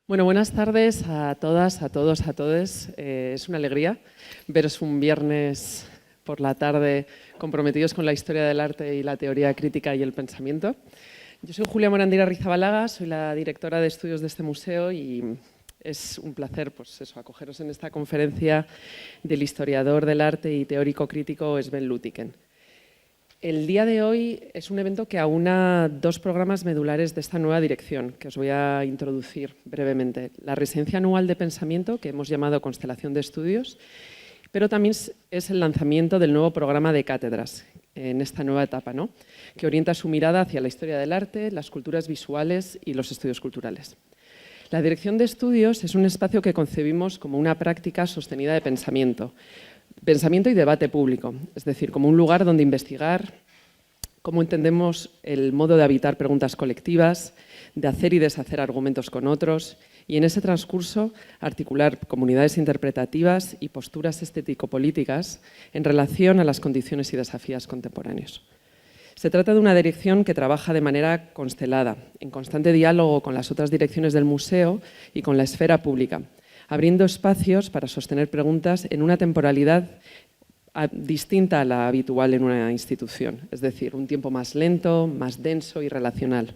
Bueno, buenas tardes a todas, a todos, a todes. Es una alegría veros un viernes por la tarde comprometidos con la historia del arte y la teoría crítica y el pensamiento. Yo soy Julia Morandira Rizabalaga, soy la directora de estudios de este museo y es un placer acogeros en esta conferencia del historiador del arte y teórico crítico Sven Lutiken. El día de hoy es un evento que aúna dos programas medulares de esta nueva dirección, que os voy a introducir brevemente. La residencia anual de pensamiento, que hemos llamado Constelación de Estudios, pero también es el lanzamiento del nuevo programa de cátedras en esta nueva etapa, ¿no? Que orienta su mirada hacia la historia del arte, las culturas visuales y los estudios culturales. La dirección de estudios es un espacio que concebimos como una práctica sostenida de pensamiento y debate público, es decir, como un lugar donde investigar cómo entendemos el modo de habitar preguntas colectivas, de hacer y deshacer argumentos con otros y en ese transcurso articular comunidades interpretativas y posturas estético-políticas en relación a las condiciones y desafíos contemporáneos. Se trata de una dirección que trabaja de manera constelada, en constante diálogo con las otras direcciones del museo y con la esfera pública, abriendo espacios para sostener preguntas en una temporalidad distinta a la habitual en una institución, es decir, un tiempo más lento, más denso y relacional,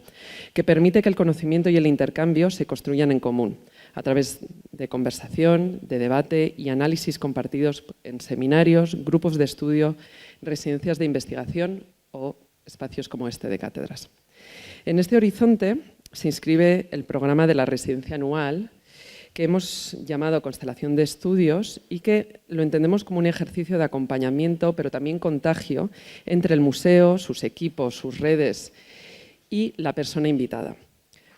que permite que el conocimiento y el intercambio se construyan en común, a través de conversación, de debate y análisis compartidos en seminarios, grupos de estudio, residencias de investigación o espacios como este de cátedras. En este horizonte se inscribe el programa de la residencia anual, que hemos llamado Constelación de Estudios y que lo entendemos como un ejercicio de acompañamiento, pero también contagio entre el museo, sus equipos, sus redes y la persona invitada.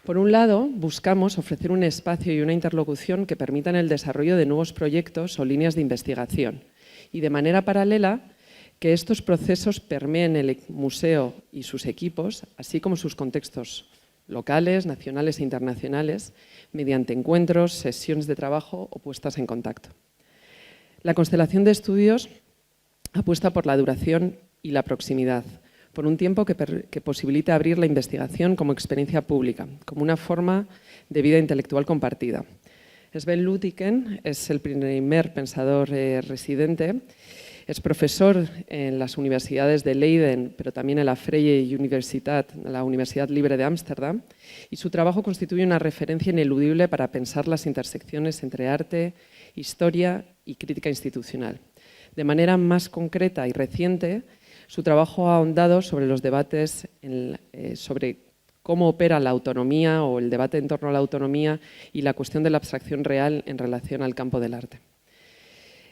Por un lado, buscamos ofrecer un espacio y una interlocución que permitan el desarrollo de nuevos proyectos o líneas de investigación y, de manera paralela, que estos procesos permeen el museo y sus equipos, así como sus contextos locales, nacionales e internacionales, mediante encuentros, sesiones de trabajo o puestas en contacto. La constelación de estudios apuesta por la duración y la proximidad, por un tiempo que posibilite abrir la investigación como experiencia pública, como una forma de vida intelectual compartida. Sven Lutiken es el primer pensador residente. Es profesor en las universidades de Leiden, pero también en la Freie Universität, la Universidad Libre de Ámsterdam, y su trabajo constituye una referencia ineludible para pensar las intersecciones entre arte, historia y crítica institucional. De manera más concreta y reciente, su trabajo ha ahondado sobre los debates sobre cómo opera la autonomía o el debate en torno a la autonomía y la cuestión de la abstracción real en relación al campo del arte.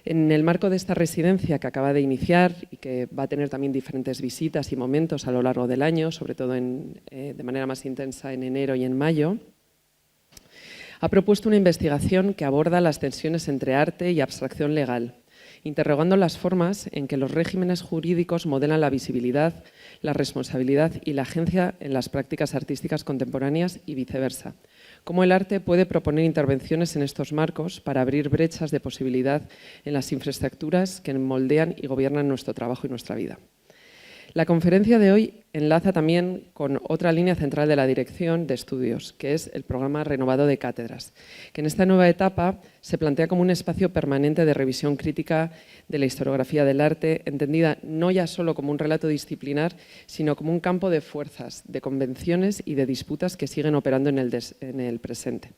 En el marco de esta residencia que acaba de iniciar y que va a tener también diferentes visitas y momentos a lo largo del año, sobre todo de manera más intensa en enero y en mayo, ha propuesto una investigación que aborda las tensiones entre arte y abstracción legal, interrogando las formas en que los regímenes jurídicos modelan la visibilidad, la responsabilidad y la agencia en las prácticas artísticas contemporáneas y viceversa. Cómo el arte puede proponer intervenciones en estos marcos para abrir brechas de posibilidad en las infraestructuras que moldean y gobiernan nuestro trabajo y nuestra vida. La conferencia de hoy enlaza también con otra línea central de la dirección de estudios, que es el programa renovado de cátedras, que en esta nueva etapa se plantea como un espacio permanente de revisión crítica de la historiografía del arte, entendida no ya solo como un relato disciplinar, sino como un campo de fuerzas, de convenciones y de disputas que siguen operando en el presente.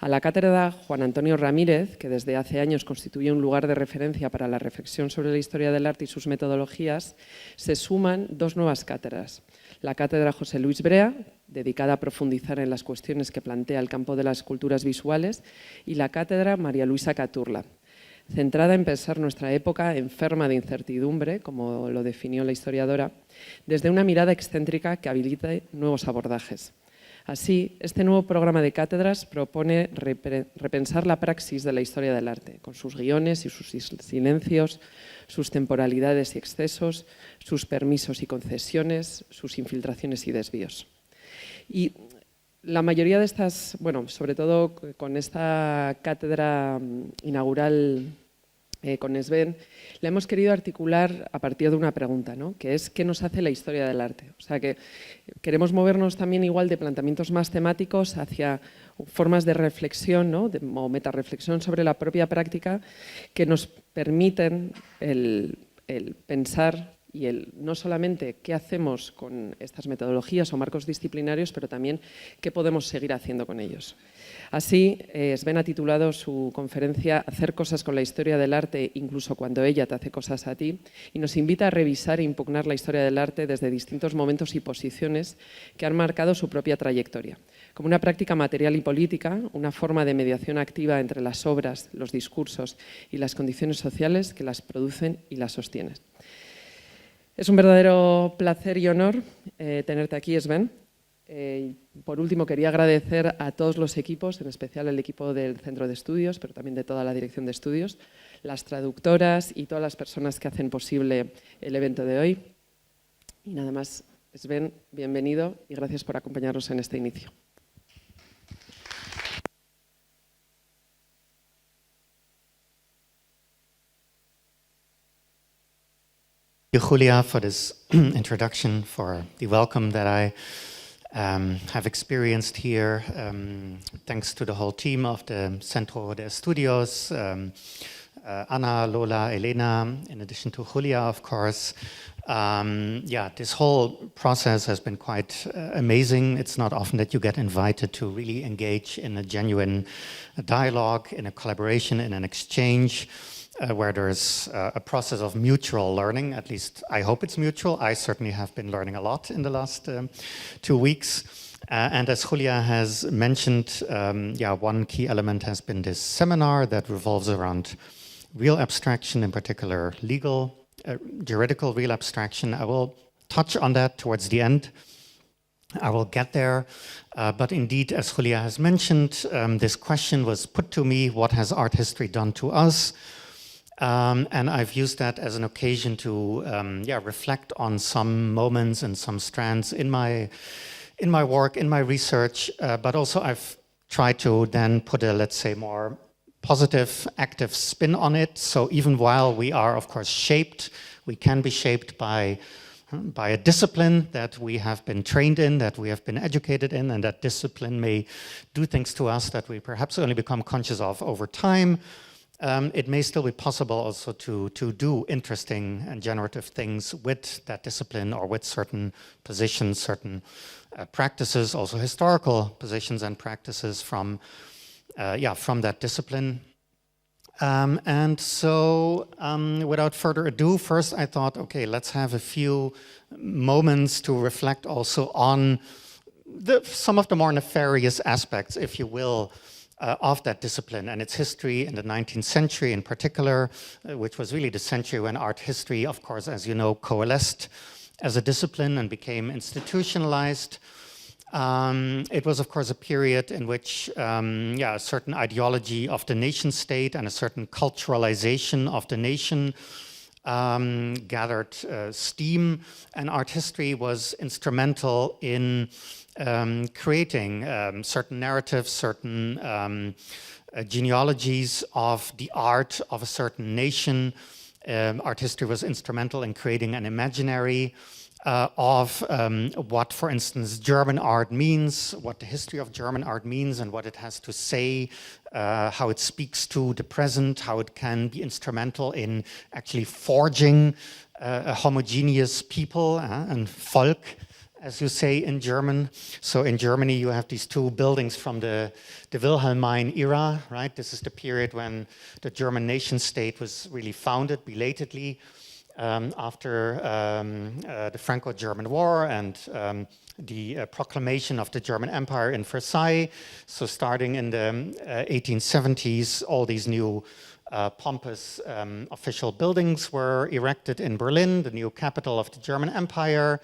A la cátedra Juan Antonio Ramírez, que desde hace años constituye un lugar de referencia para la reflexión sobre la historia del arte y sus metodologías, se suman dos nuevas cátedras. La cátedra José Luis Brea, dedicada a profundizar en las cuestiones que plantea el campo de las culturas visuales, y la cátedra María Luisa Caturla, centrada en pensar nuestra época enferma de incertidumbre, como lo definió la historiadora, desde una mirada excéntrica que habilite nuevos abordajes. Así, este nuevo programa de cátedras propone repensar la praxis de la historia del arte, con sus guiones y sus silencios, sus temporalidades y excesos, sus permisos y concesiones, sus infiltraciones y desvíos. Y la mayoría de estas, bueno, sobre todo con esta cátedra inaugural con Sven, la hemos querido articular a partir de una pregunta, ¿no? Que es ¿qué nos hace la historia del arte? O sea que queremos movernos también igual de planteamientos más temáticos hacia formas de reflexión, ¿no? O metarreflexión sobre la propia práctica que nos permiten el pensar y no solamente qué hacemos con estas metodologías o marcos disciplinarios, pero también qué podemos seguir haciendo con ellos. Así, Sven ha titulado su conferencia Hacer cosas con la historia del arte, incluso cuando ella te hace cosas a ti, y nos invita a revisar e impugnar la historia del arte desde distintos momentos y posiciones que han marcado su propia trayectoria, como una práctica material y política, una forma de mediación activa entre las obras, los discursos y las condiciones sociales que las producen y las sostienen. Es un verdadero placer y honor tenerte aquí, Sven. Por último, quería agradecer a todos los equipos, en especial el equipo del Centro de Estudios, pero también de toda la Dirección de Estudios, las traductoras y todas las personas que hacen posible el evento de hoy. Y nada más, Sven, bienvenido y gracias por acompañarnos en este inicio. Thank you, Julia, for this introduction, for the welcome that I have experienced here. Thanks to the whole team of the Centro de Estudios, Anna, Lola, Elena, in addition to Julia, of course. Yeah, this whole process has been quite amazing. It's not often that you get invited to really engage in a genuine dialogue, in a collaboration, in an exchange. Where there's a process of mutual learning. At least I hope it's mutual. I certainly have been learning a lot in the last 2 weeks. And as Julia has mentioned, one key element has been this seminar that revolves around real abstraction, in particular legal, juridical real abstraction. I will touch on that towards the end. I will get there. But indeed, as Julia has mentioned, this question was put to me: what has art history done to us? And I've used that as an occasion to reflect on some moments and some strands in my work, in my research, but also I've tried to then put a, let's say, more positive, active spin on it. So even while we are, of course, shaped, we can be shaped by a discipline that we have been trained in, that we have been educated in, and that discipline may do things to us that we perhaps only become conscious of over time. It may still be possible also to do interesting and generative things with that discipline or with certain positions, certain practices, also historical positions and practices from that discipline. And so without further ado, first I thought, okay, let's have a few moments to reflect also on some of the more nefarious aspects, if you will, of that discipline and its history in the 19th century in particular, which was really the century when art history, of course, as you know, coalesced as a discipline and became institutionalized. It was, of course, a period in which a certain ideology of the nation state and a certain culturalization of the nation gathered steam, and art history was instrumental in creating certain narratives, certain genealogies of the art of a certain nation. Art history was instrumental in creating an imaginary of what, for instance, German art means, what the history of German art means and what it has to say, how it speaks to the present, how it can be instrumental in actually forging a homogeneous people and Volk, as you say in German. So in Germany, you have these two buildings from the Wilhelmine era, right? This is the period when the German nation state was really founded belatedly after the Franco-German War and the proclamation of the German Empire in Versailles. So starting in the 1870s, all these new pompous official buildings were erected in Berlin, the new capital of the German Empire.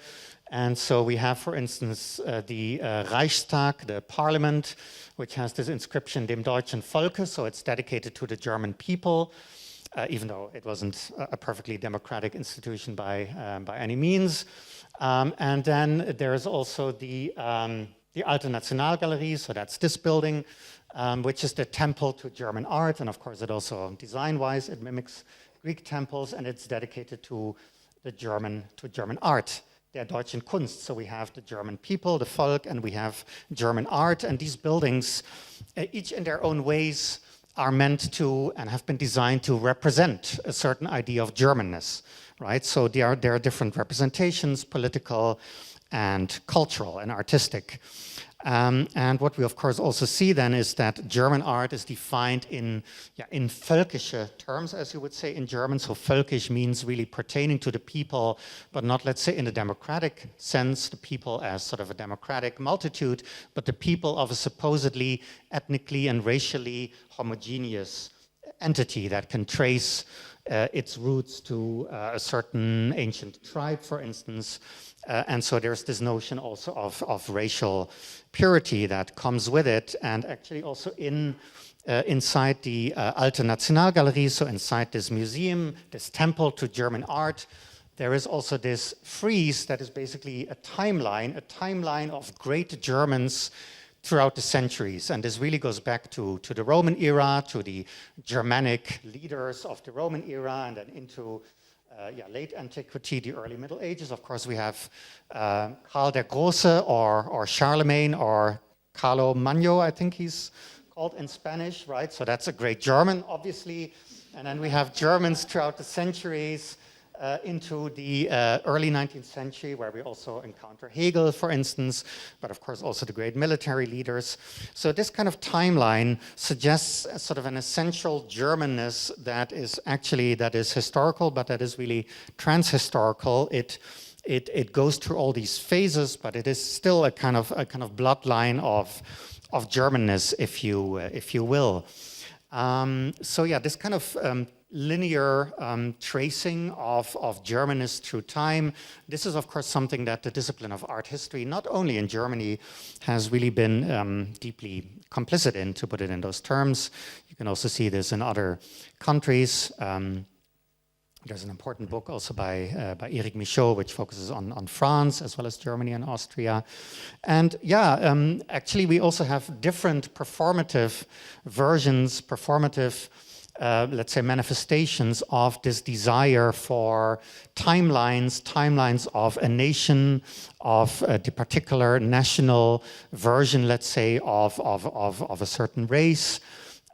And so we have, for instance, the Reichstag, the parliament, which has this inscription, Dem deutschen Volke, so it's dedicated to the German people, even though it wasn't a perfectly democratic institution by any means. And then there's also the the Alte Nationalgalerie, so that's this building, which is the temple to German art, and of course it also, design-wise, it mimics Greek temples, and it's dedicated to German art, der deutschen Kunst. So we have the German people, the Volk, and we have German art, and these buildings, each in their own ways, are meant to and have been designed to represent a certain idea of Germanness, right? So there are different representations, political and cultural and artistic. And what we of course also see then is that German art is defined in völkische terms, as you would say in German. So völkisch means really pertaining to the people, but not, let's say, in a democratic sense, the people as sort of a democratic multitude, but the people of a supposedly ethnically and racially homogeneous entity that can trace its roots to a certain ancient tribe, for instance. And so there's this notion also of racial purity that comes with it, and actually also inside the Alte Nationalgalerie, so inside this museum, this temple to German art, there is also this frieze that is basically a timeline of great Germans throughout the centuries. And this really goes back to the Roman era, to the Germanic leaders of the Roman era, and then into late antiquity, the early Middle Ages. Of course, we have Karl der Große or Charlemagne or Carlo Magno, I think he's called in Spanish, right? So that's a great German, obviously. And then we have Germans throughout the centuries into the early 19th century, where we also encounter Hegel, for instance, but of course also the great military leaders. So this kind of timeline suggests a sort of an essential Germanness that is historical, but that is really transhistorical. It goes through all these phases, but it is still a kind of bloodline of Germanness, if you will. So yeah, this kind of linear tracing of Germanness through time. This is, of course, something that the discipline of art history, not only in Germany, has really been deeply complicit in, to put it in those terms. You can also see this in other countries. There's an important book also by Éric Michaud, which focuses on France as well as Germany and Austria. And yeah, actually we also have different performative versions, let's say manifestations of this desire for timelines of a nation, of the particular national version, let's say, of a certain race.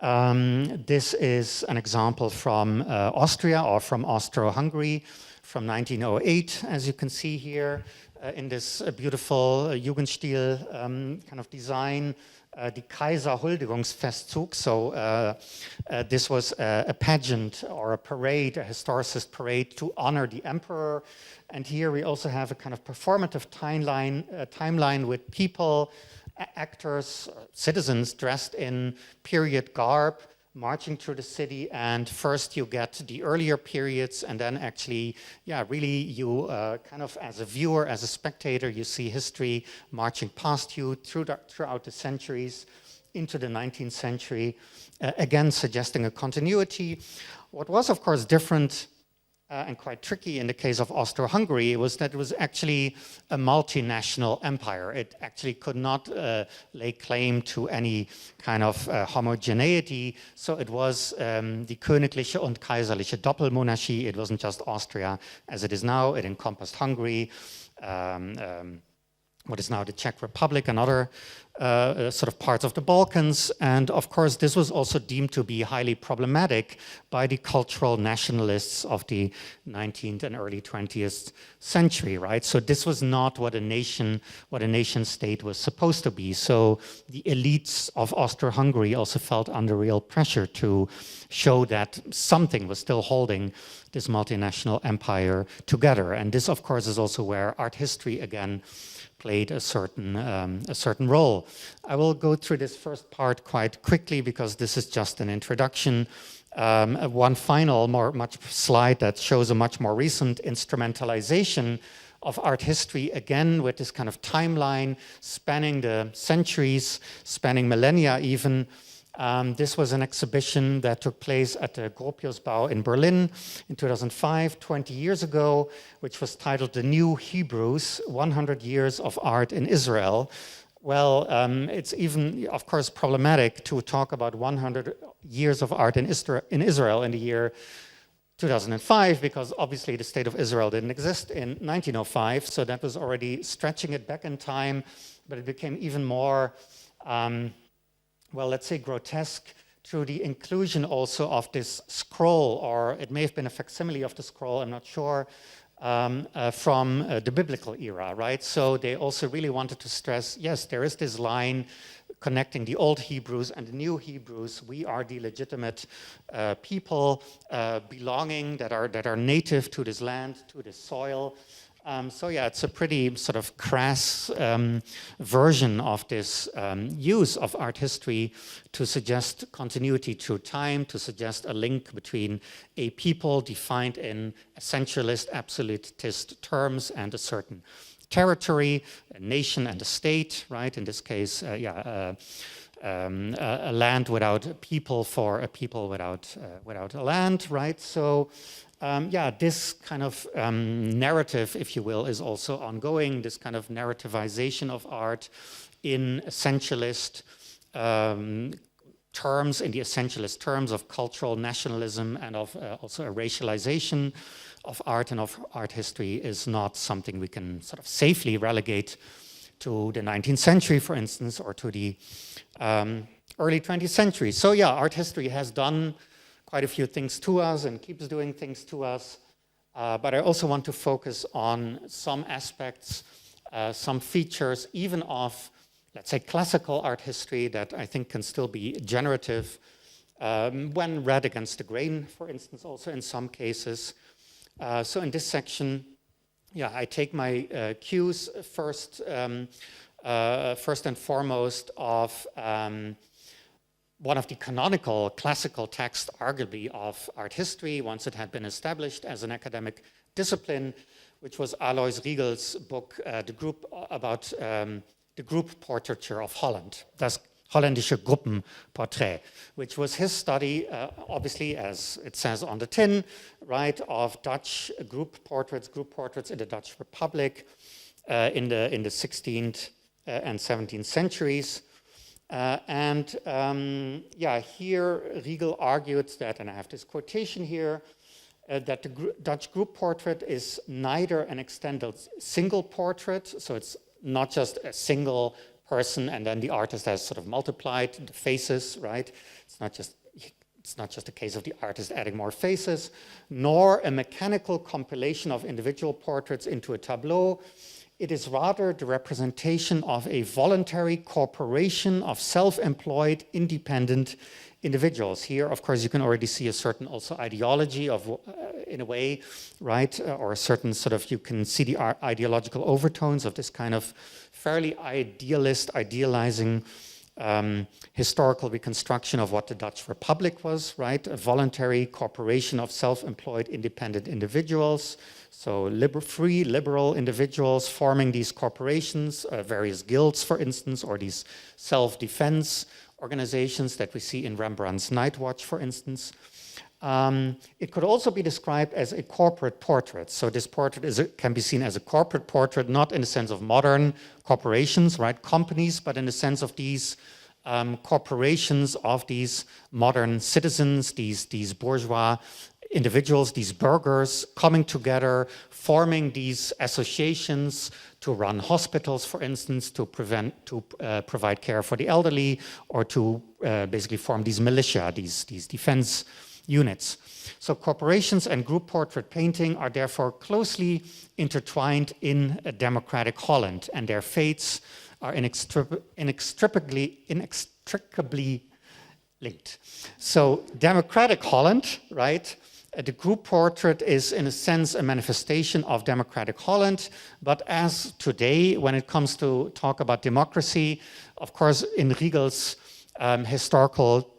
This is an example from Austria, or from Austro-Hungary, from 1908, as you can see here, in this beautiful Jugendstil kind of design. The Kaiserhuldigungsfestzug, so this was a pageant or a parade, a historicist parade to honor the emperor. And here we also have a kind of performative timeline with people, actors, citizens dressed in period garb, marching through the city, and first you get the earlier periods, and then actually, yeah, really you kind of as a viewer, as a spectator, you see history marching past you throughout the centuries into the 19th century, again suggesting a continuity. What was, of course, different and quite tricky in the case of Austro-Hungary was that it was actually a multinational empire. It actually could not lay claim to any kind of homogeneity. So it was the Königliche und Kaiserliche Doppelmonarchie. It wasn't just Austria as it is now. It encompassed Hungary, what is now the Czech Republic, and other sort of parts of the Balkans. And of course, this was also deemed to be highly problematic by the cultural nationalists of the 19th and early 20th century, right? So this was not what a nation state was supposed to be. So the elites of Austro-Hungary also felt under real pressure to show that something was still holding this multinational empire together. And this, of course, is also where art history, again, played a certain role. I will go through this first part quite quickly because this is just an introduction. One final much slide that shows a much more recent instrumentalization of art history, again with this kind of timeline spanning the centuries, spanning millennia even. This was an exhibition that took place at the Gropiusbau in Berlin in 2005, 20 years ago, which was titled The New Hebrews, 100 Years of Art in Israel. Well, it's even, of course, problematic to talk about 100 years of art in Israel in the year 2005, because obviously the State of Israel didn't exist in 1905, so that was already stretching it back in time, but it became even more, well, let's say grotesque through the inclusion also of this scroll, or it may have been a facsimile of the scroll, I'm not sure, from the biblical era, right? So they also really wanted to stress, yes, there is this line connecting the old Hebrews and the new Hebrews. We are the legitimate people belonging, that are native to this land, to this soil. So yeah, it's a pretty sort of crass version of this use of art history to suggest continuity through time, to suggest a link between a people defined in essentialist, absolutist terms and a certain territory, a nation and a state, right? In this case, a land without a people for a people without a land, right? So this kind of narrative, if you will, is also ongoing, this kind of narrativization of art in essentialist terms, in the essentialist terms of cultural nationalism and of also a racialization of art and of art history is not something we can sort of safely relegate to the 19th century, for instance, or to the early 20th century. So yeah, art history has done quite a few things to us and keeps doing things to us. But I also want to focus on some aspects, some features, even of, let's say, classical art history that I think can still be generative when read against the grain, for instance, also in some cases. So in this section, yeah, I take my cues first and foremost of one of the canonical classical texts, arguably, of art history, once it had been established as an academic discipline, which was Alois Riegel's book, the group portraiture of Holland, das Holländische Gruppenporträt, which was his study, obviously, as it says on the tin, right, of Dutch group portraits in the Dutch Republic in the 16th and 17th centuries. Here Riegel argued that, and I have this quotation here, that the Dutch group portrait is neither an extended single portrait, so it's not just a single person and then the artist has sort of multiplied the faces, right? It's not just a case of the artist adding more faces, nor a mechanical compilation of individual portraits into a tableau. It is rather the representation of a voluntary corporation of self-employed, independent individuals. Here, of course, you can already see a certain also ideology of, in a way, right, or a certain sort of, you can see the ideological overtones of this kind of fairly idealizing historical reconstruction of what the Dutch Republic was, right, a voluntary corporation of self-employed, independent individuals. So free, liberal individuals forming these corporations, various guilds, for instance, or these self-defense organizations that we see in Rembrandt's Night Watch, for instance. It could also be described as a corporate portrait. So this portrait can be seen as a corporate portrait, not in the sense of modern corporations, right, companies, but in the sense of these corporations of these modern citizens, these bourgeois individuals, these burghers coming together, forming these associations to run hospitals, for instance, to provide care for the elderly, or to basically form these militia, these defense units. So corporations and group portrait painting are therefore closely intertwined in a democratic Holland, and their fates are inextricably linked. So democratic Holland, right? The group portrait is, in a sense, a manifestation of democratic Holland, but as today, when it comes to talk about democracy, of course, in Riegel's historical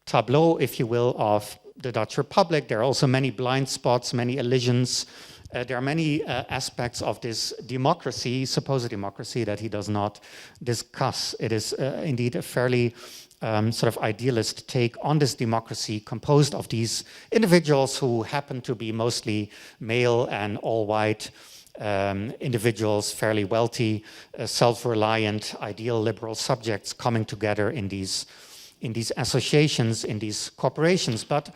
tableau, if you will, of the Dutch Republic, there are also many blind spots, many elisions. There are many aspects of this democracy, supposed democracy, that he does not discuss. It is indeed a fairly sort of idealist take on this democracy, composed of these individuals who happen to be mostly male and all white, individuals, fairly wealthy, self-reliant, ideal liberal subjects coming together in these associations, in these corporations. But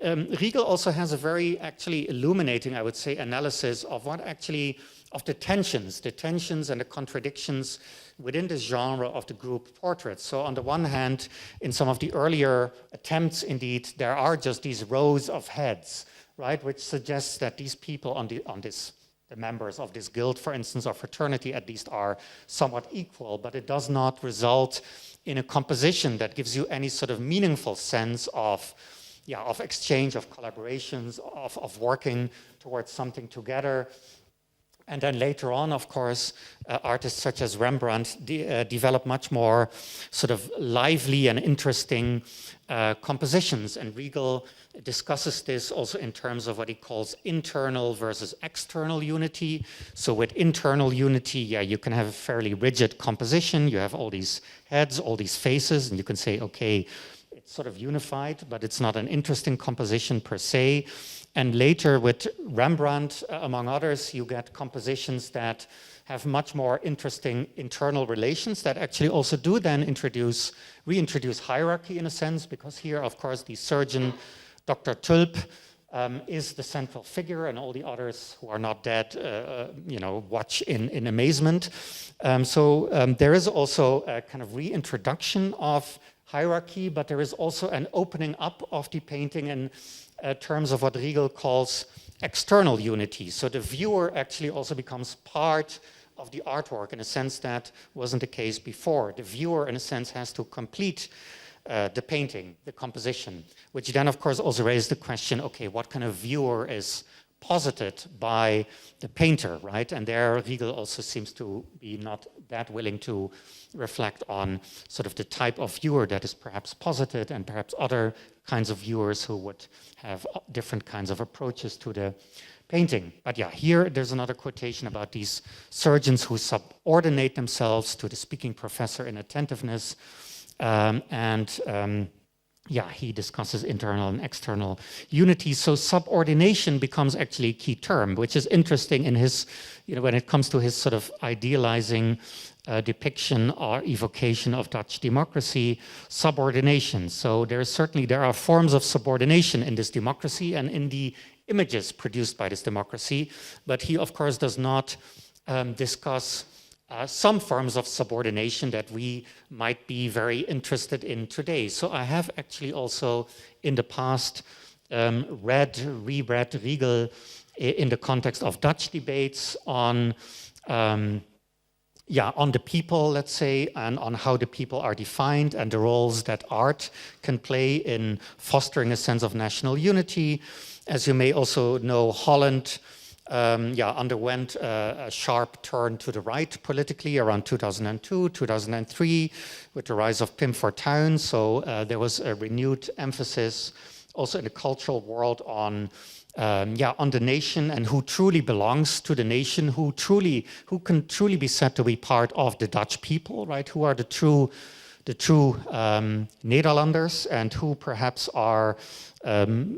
Riegel also has a very actually illuminating, I would say, analysis of what actually, of the tensions and the contradictions within this genre of the group portraits. So on the one hand, in some of the earlier attempts, indeed, there are just these rows of heads, right, which suggests that these people the members of this guild, for instance, or fraternity at least, are somewhat equal, but it does not result in a composition that gives you any sort of meaningful sense of exchange, of collaborations, of working towards something together. And then later on, of course, artists such as Rembrandt develop much more sort of lively and interesting compositions. And Riegel discusses this also in terms of what he calls internal versus external unity. So with internal unity, you can have a fairly rigid composition. You have all these heads, all these faces, and you can say, okay, it's sort of unified, but it's not an interesting composition per se. And later with Rembrandt, among others, you get compositions that have much more interesting internal relations that actually also do then reintroduce hierarchy in a sense, because here, of course, the surgeon, Dr. Tulp, is the central figure, and all the others who are not dead, watch in amazement. So there is also a kind of reintroduction of hierarchy, but there is also an opening up of the painting in terms of what Riegel calls external unity. So the viewer actually also becomes part of the artwork in a sense that wasn't the case before. The viewer, in a sense, has to complete the painting, the composition, which then, of course, also raises the question, okay, what kind of viewer is posited by the painter, right? And there Riegel also seems to be not that willing to reflect on sort of the type of viewer that is perhaps posited, and perhaps other kinds of viewers who would have different kinds of approaches to the painting. But here there's another quotation about these surgeons who subordinate themselves to the speaking professor in attentiveness, he discusses internal and external unity. So subordination becomes actually a key term, which is interesting in his, when it comes to his sort of idealizing depiction or evocation of Dutch democracy, subordination. So there are forms of subordination in this democracy and in the images produced by this democracy, but he, of course, does not discuss some forms of subordination that we might be very interested in today. So I have actually also in the past reread Riegel in the context of Dutch debates on the people, let's say, and on how the people are defined and the roles that art can play in fostering a sense of national unity. As you may also know, Holland underwent a sharp turn to the right politically around 2002, 2003, with the rise of Pim Fortuyn. So there was a renewed emphasis also in the cultural world on the nation and who truly belongs to the nation, who can truly be said to be part of the Dutch people, right? Who are the true Nederlanders, and who perhaps are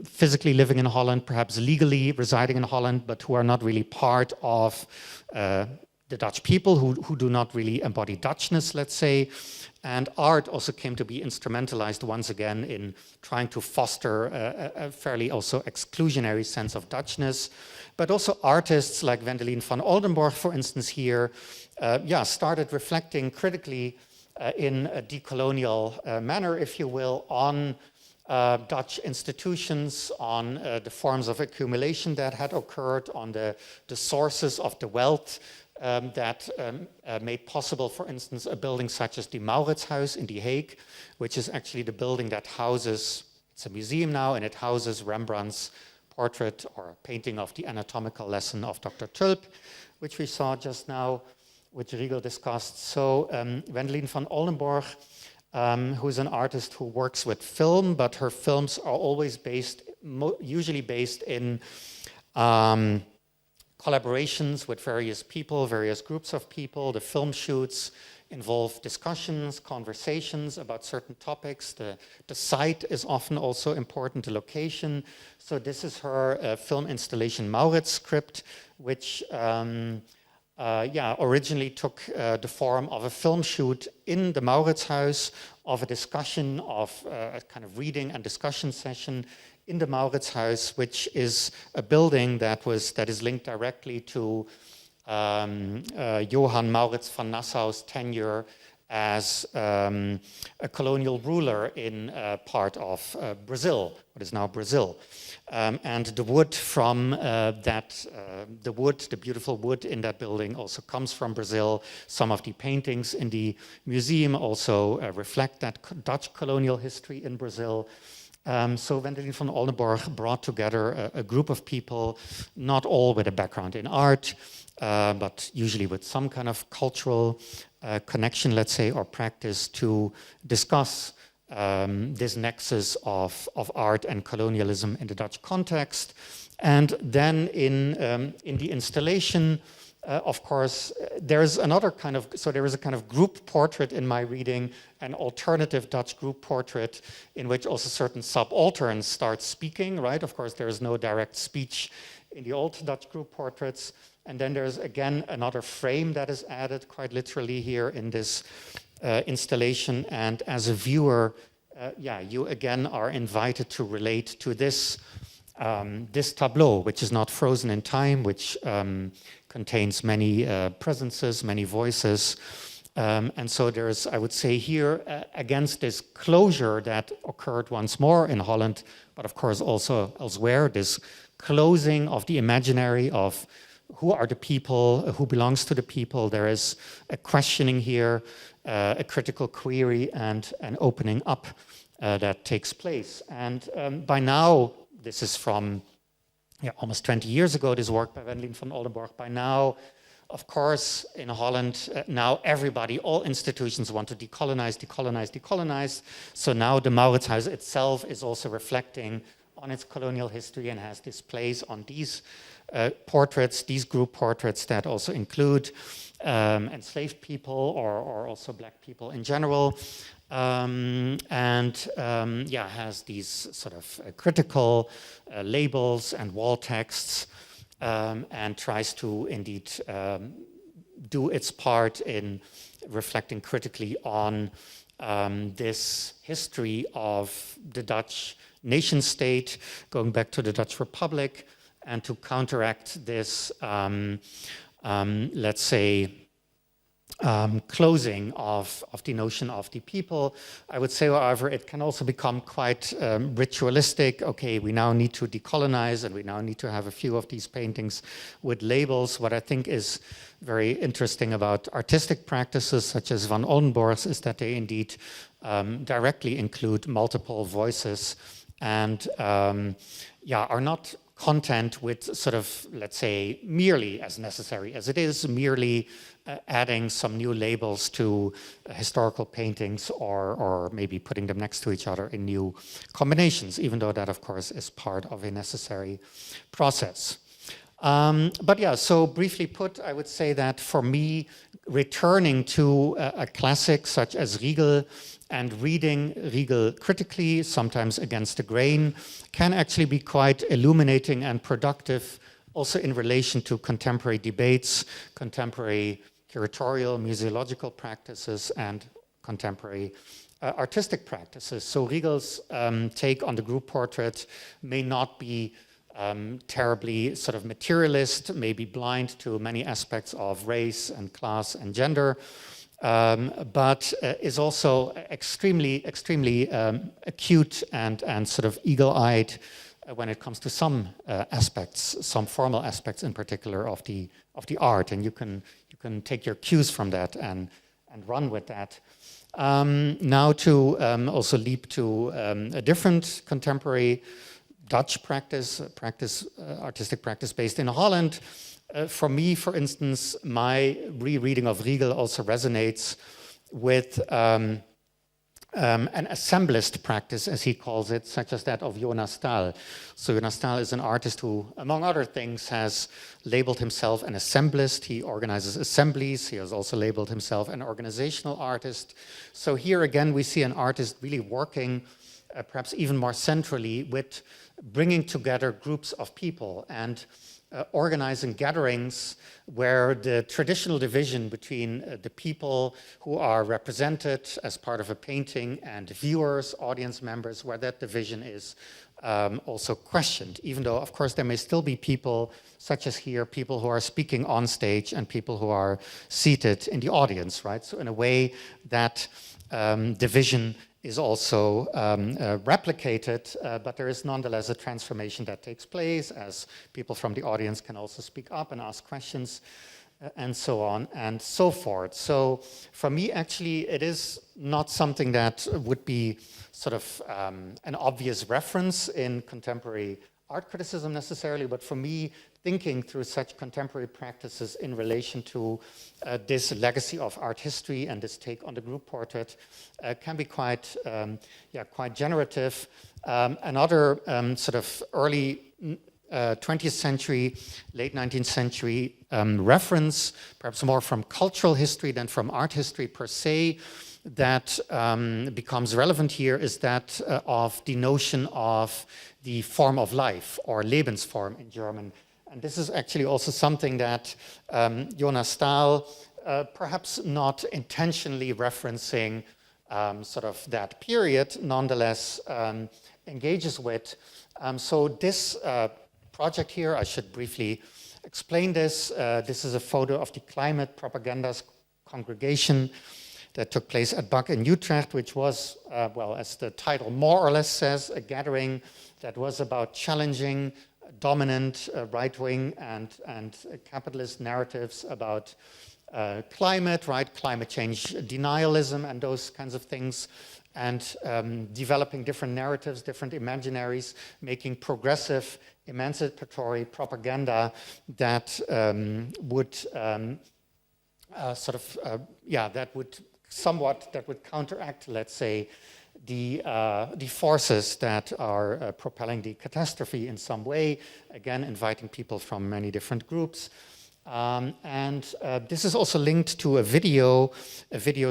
physically living in Holland, perhaps legally residing in Holland, but who are not really part of the Dutch people, who do not really embody Dutchness, let's say. And art also came to be instrumentalized once again in trying to foster a fairly also exclusionary sense of Dutchness. But also artists like Wendelin van Oldenborg, for instance, here, started reflecting critically in a decolonial manner, if you will, on Dutch institutions, on the forms of accumulation that had occurred, on the sources of the wealth that made possible, for instance, a building such as the Mauritshuis in The Hague, which is actually the building that houses, it's a museum now, and it houses Rembrandt's portrait or painting of the anatomical lesson of Dr. Tulp, which we saw just now, which Riegel discussed. So Wendelin van Oldenborg, who is an artist who works with film, but her films are always usually based in collaborations with various people, various groups of people. The film shoots involve discussions, conversations about certain topics. The site is often also important, the location. So this is her film installation Maurits script, which originally took the form of a film shoot in the Mauritshuis, of a discussion, of a kind of reading and discussion session in the Mauritshuis, which is a building that is linked directly to Johann Maurits von Nassau's tenure as a colonial ruler in part of Brazil, what is now Brazil. And the wood from the beautiful wood in that building also comes from Brazil. Some of the paintings in the museum also reflect that Dutch colonial history in Brazil. So Wendelin van Oldenborg brought together a group of people, not all with a background in art, but usually with some kind of cultural connection, let's say, or practice, to discuss this nexus of art and colonialism in the Dutch context. And then in the installation, of course, there is a kind of group portrait in my reading, an alternative Dutch group portrait in which also certain subalterns start speaking, right? Of course, there is no direct speech in the old Dutch group portraits. And then there's again another frame that is added quite literally here in this installation. And as a viewer, you again are invited to relate to this tableau, which is not frozen in time, which contains many presences, many voices. And so there's, I would say here, against this closure that occurred once more in Holland, but of course also elsewhere, this closing of the imaginary of who are the people, who belongs to the people. There is a questioning here, a critical query, and an opening up that takes place. And by now, this is from almost 20 years ago, this work by Wendelin van Oldenborg. By now, of course, in Holland, now everybody, all institutions want to decolonize. So now the Mauritshuis itself is also reflecting on its colonial history and has displays on these portraits, these group portraits that also include enslaved people or also black people in general. Has these sort of critical labels and wall texts, and tries to indeed do its part in reflecting critically on this history of the Dutch nation state, going back to the Dutch Republic, and to counteract this, let's say, closing of the notion of the people. I would say, however, it can also become quite ritualistic. Okay, we now need to decolonize, and we now need to have a few of these paintings with labels. What I think is very interesting about artistic practices such as Van Oldenborg's is that they indeed directly include multiple voices and are not content with sort of, let's say, merely as necessary as it is, merely adding some new labels to historical paintings or maybe putting them next to each other in new combinations, even though that, of course, is part of a necessary process. So briefly put, I would say that for me, returning to a classic such as Riegel and reading Riegel critically, sometimes against the grain, can actually be quite illuminating and productive, also in relation to contemporary debates, contemporary curatorial, museological practices, and contemporary artistic practices. So Riegel's take on the group portrait may not be terribly sort of materialist, may be blind to many aspects of race and class and gender, but is also extremely acute and sort of eagle-eyed when it comes to some aspects, some formal aspects in particular of the art, and you can take your cues from that and run with that. Now to also leap to a different contemporary Dutch artistic practice based in Holland. For me, for instance, my rereading of Riegel also resonates with an assemblist practice, as he calls it, such as that of Jonas Dahl. So Jonas Dahl is an artist who, among other things, has labeled himself an assemblist. He organizes assemblies. He has also labeled himself an organizational artist. So here again, we see an artist really working perhaps even more centrally with bringing together groups of people and organizing gatherings where the traditional division between the people who are represented as part of a painting and viewers, audience members, where that division is also questioned, even though, of course, there may still be people, such as here, people who are speaking on stage and people who are seated in the audience, right? So in a way, that division is also replicated, but there is nonetheless a transformation that takes place as people from the audience can also speak up and ask questions and so on and so forth. So for me, actually, it is not something that would be sort of an obvious reference in contemporary art criticism necessarily, but for me, thinking through such contemporary practices in relation to this legacy of art history and this take on the group portrait can be quite generative. Another sort of early 20th century, late 19th century reference, perhaps more from cultural history than from art history per se, that becomes relevant here is that of the notion of the form of life, or Lebensform in German. And this is actually also something that Jonas Stahl, perhaps not intentionally referencing sort of that period, nonetheless engages with. So this project here, I should briefly explain this. This is a photo of the Climate Propaganda's congregation that took place at BAC in Utrecht, which was, well, as the title more or less says, a gathering that was about challenging dominant right-wing and capitalist narratives about climate, right? Climate change denialism and those kinds of things, and developing different narratives, different imaginaries, making progressive, emancipatory propaganda that would that would counteract, let's say, the forces that are propelling the catastrophe in some way, again, inviting people from many different groups. This is also linked to a video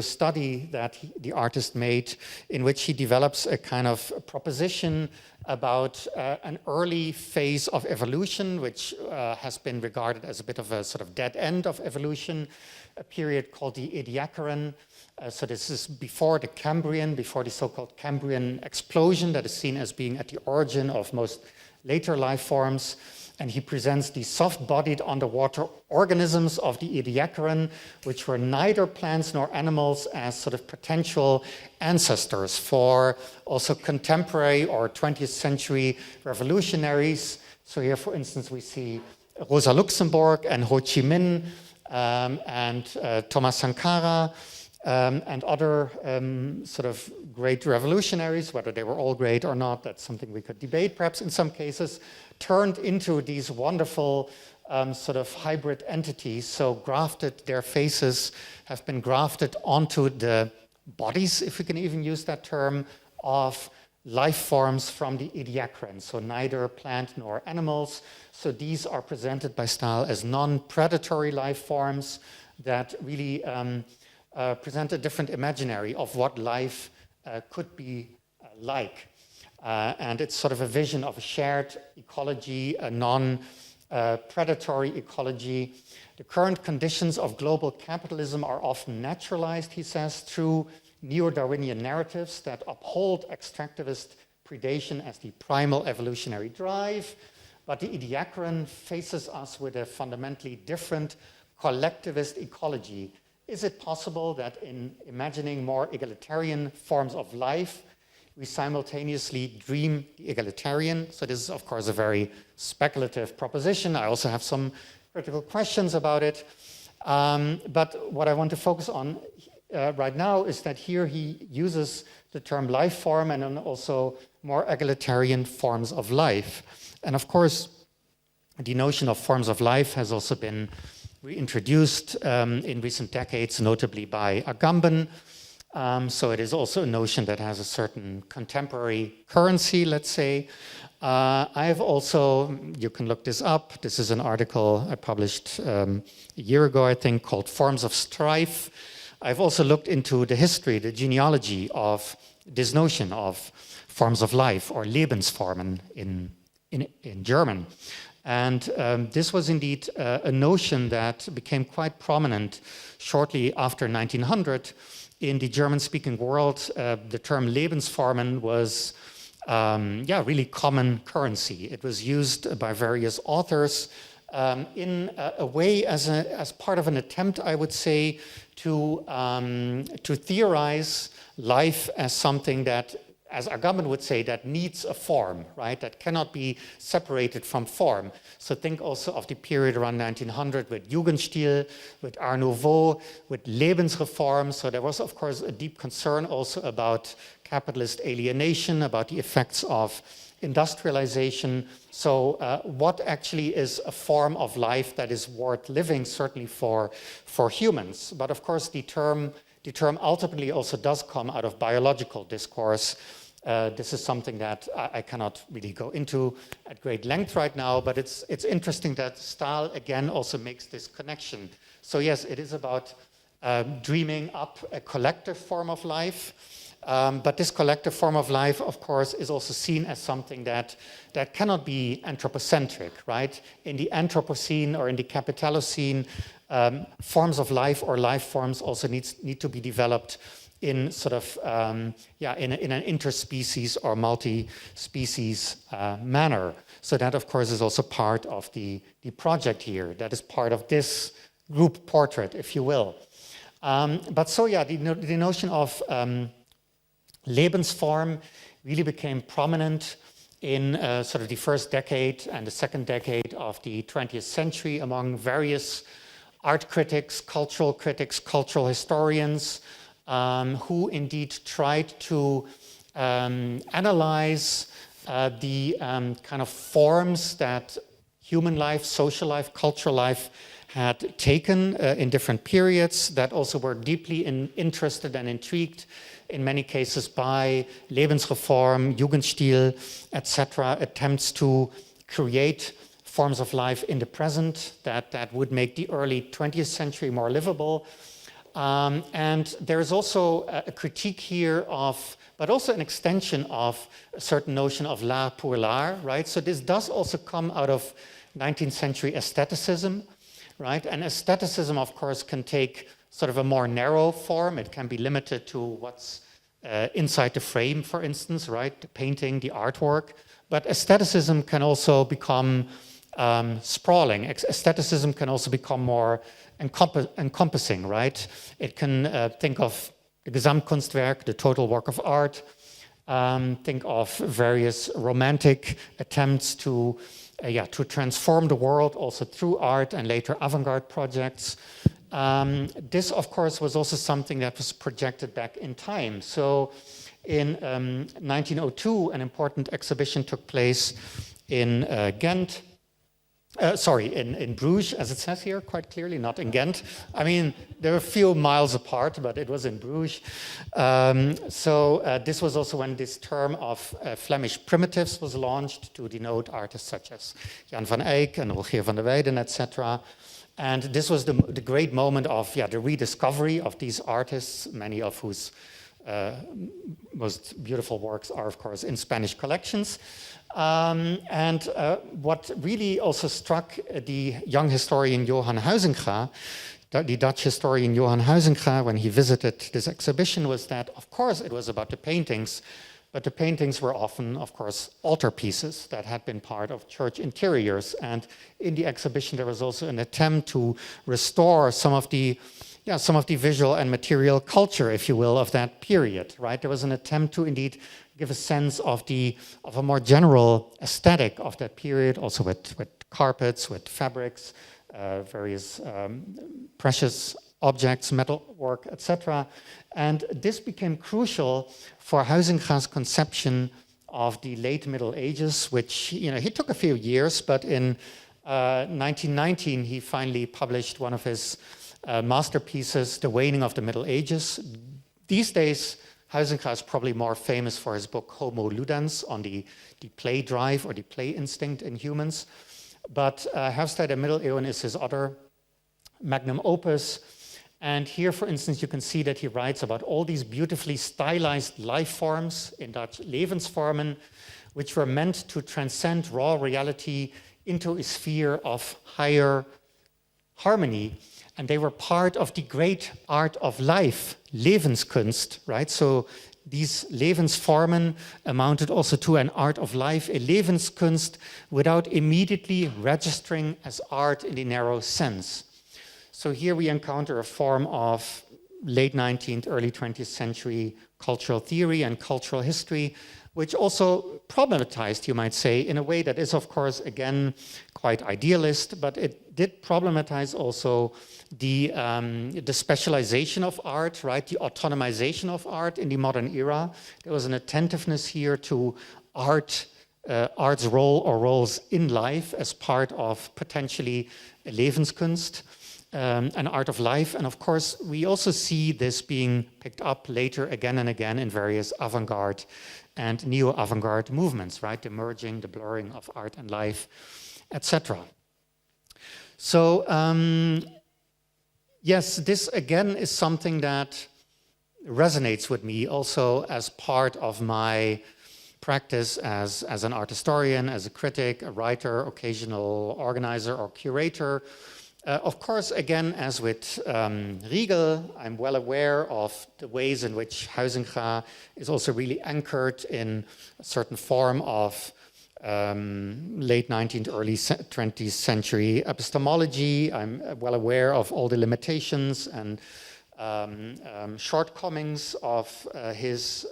study that the artist made, in which he develops a kind of proposition about an early phase of evolution, which has been regarded as a bit of a sort of dead end of evolution, a period called the Ediacaran. So this is before the Cambrian, before the so-called Cambrian explosion that is seen as being at the origin of most later life forms. And he presents the soft-bodied underwater organisms of the Ediacaran, which were neither plants nor animals, as sort of potential ancestors for also contemporary or 20th century revolutionaries. So here, for instance, we see Rosa Luxemburg and Ho Chi Minh and Thomas Sankara, and other sort of great revolutionaries, whether they were all great or not, that's something we could debate perhaps in some cases, turned into these wonderful sort of hybrid entities. So grafted, their faces have been grafted onto the bodies, if we can even use that term, of life forms from the Ediacaran, so neither plant nor animals. So these are presented by Stahl as non-predatory life forms that really present a different imaginary of what life could be like. And it's sort of a vision of a shared ecology, a non-predatory ecology. The current conditions of global capitalism are often naturalized, he says, through neo-Darwinian narratives that uphold extractivist predation as the primal evolutionary drive. But the Ediacaran faces us with a fundamentally different collectivist ecology. Is it possible that in imagining more egalitarian forms of life, we simultaneously dream the egalitarian? So this is, of course, a very speculative proposition. I also have some critical questions about it. But what I want to focus on right now is that here he uses the term life form and then also more egalitarian forms of life. And of course, the notion of forms of life has also been reintroduced in recent decades, notably by Agamben, So it is also a notion that has a certain contemporary currency, let's say. I've also, you can look this up. This is an article I published a year ago, I think, called Forms of Strife. I've also looked into the history, the genealogy of this notion of forms of life, or Lebensformen in German. And this was indeed a notion that became quite prominent shortly after 1900. In the German-speaking world, the term Lebensformen was really common currency. It was used by various authors in a way as part of an attempt, I would say, to theorize life as something that, as Agamben would say, that needs a form, right? That cannot be separated from form. So think also of the period around 1900 with Jugendstil, with Art Nouveau, with Lebensreform. So there was, of course, a deep concern also about capitalist alienation, about the effects of industrialization. So what actually is a form of life that is worth living, certainly for humans? But of course, the term ultimately also does come out of biological discourse. This is something that I cannot really go into at great length right now, but it's interesting that Stahl again also makes this connection. So yes, it is about dreaming up a collective form of life, but this collective form of life, of course, is also seen as something that cannot be anthropocentric, right? In the Anthropocene or in the Capitalocene, forms of life or life forms also need to be developed in sort of in an interspecies or multi-species manner. So that, of course, is also part of the project here. That is part of this group portrait, if you will. But so yeah, the notion of Lebensform really became prominent in sort of the first decade and the second decade of the 20th century among various art critics, cultural historians, who indeed tried to analyze the kind of forms that human life, social life, cultural life had taken in different periods, that also were deeply interested and intrigued in many cases by Lebensreform, Jugendstil, etc., attempts to create forms of life in the present that would make the early 20th century more livable. And there is also a critique here of, but also an extension of a certain notion of l'art pour l'art, right? So this does also come out of 19th century aestheticism, right? And aestheticism, of course, can take sort of a more narrow form. It can be limited to what's inside the frame, for instance, right? The painting, the artwork. But aestheticism can also become sprawling. Aestheticism can also become more encompassing, right? It can think of the Gesamtkunstwerk, the total work of art. Think of various romantic attempts to transform the world also through art and later avant-garde projects. This, of course, was also something that was projected back in time. So in 1902, an important exhibition took place in Ghent. In Bruges, as it says here quite clearly, not in Ghent. I mean, they're a few miles apart, but it was in Bruges. This was also when this term of Flemish primitives was launched to denote artists such as Jan van Eyck and Rogier van der Weyden, etc. And this was the great moment of the rediscovery of these artists, many of whose most beautiful works are, of course, in Spanish collections. What really also struck the young historian Johan Huizinga, the Dutch historian Johan Huizinga, when he visited this exhibition, was that, of course, it was about the paintings, but the paintings were often, of course, altarpieces that had been part of church interiors. And in the exhibition, there was also an attempt to restore some of the visual and material culture, if you will, of that period, right? There was an attempt to indeed give a sense of a more general aesthetic of that period, also with carpets, with fabrics, various precious objects, metalwork, etc. And this became crucial for Huizinga's conception of the late Middle Ages, which he took a few years, but in 1919 he finally published one of his masterpieces, The Waning of the Middle Ages. These days, Huizinga is probably more famous for his book Homo Ludens, on the play drive or the play instinct in humans. But Herfst der Middeleeuwen is his other magnum opus. And here, for instance, you can see that he writes about all these beautifully stylized life forms, in Dutch levensvormen, which were meant to transcend raw reality into a sphere of higher harmony. And they were part of the great art of life, Levenskunst, right? So these Levensformen amounted also to an art of life, a Levenskunst, without immediately registering as art in the narrow sense. So here we encounter a form of late 19th, early 20th century cultural theory and cultural history, which also problematized, you might say, in a way that is, of course, again, quite idealist, but it did problematize also the specialization of art, right? The autonomization of art in the modern era. There was an attentiveness here to art, art's role or roles in life as part of potentially a Levenskunst, an art of life. And of course, we also see this being picked up later again and again in various avant-garde and neo-avant-garde movements, right? The merging, the blurring of art and life, etc. So, yes, this again is something that resonates with me also as part of my practice as an art historian, as a critic, a writer, occasional organizer or curator. Of course, again, as with Riegel, I'm well aware of the ways in which Huizinga is also really anchored in a certain form of late 19th, early 20th century epistemology. I'm well aware of all the limitations and shortcomings of his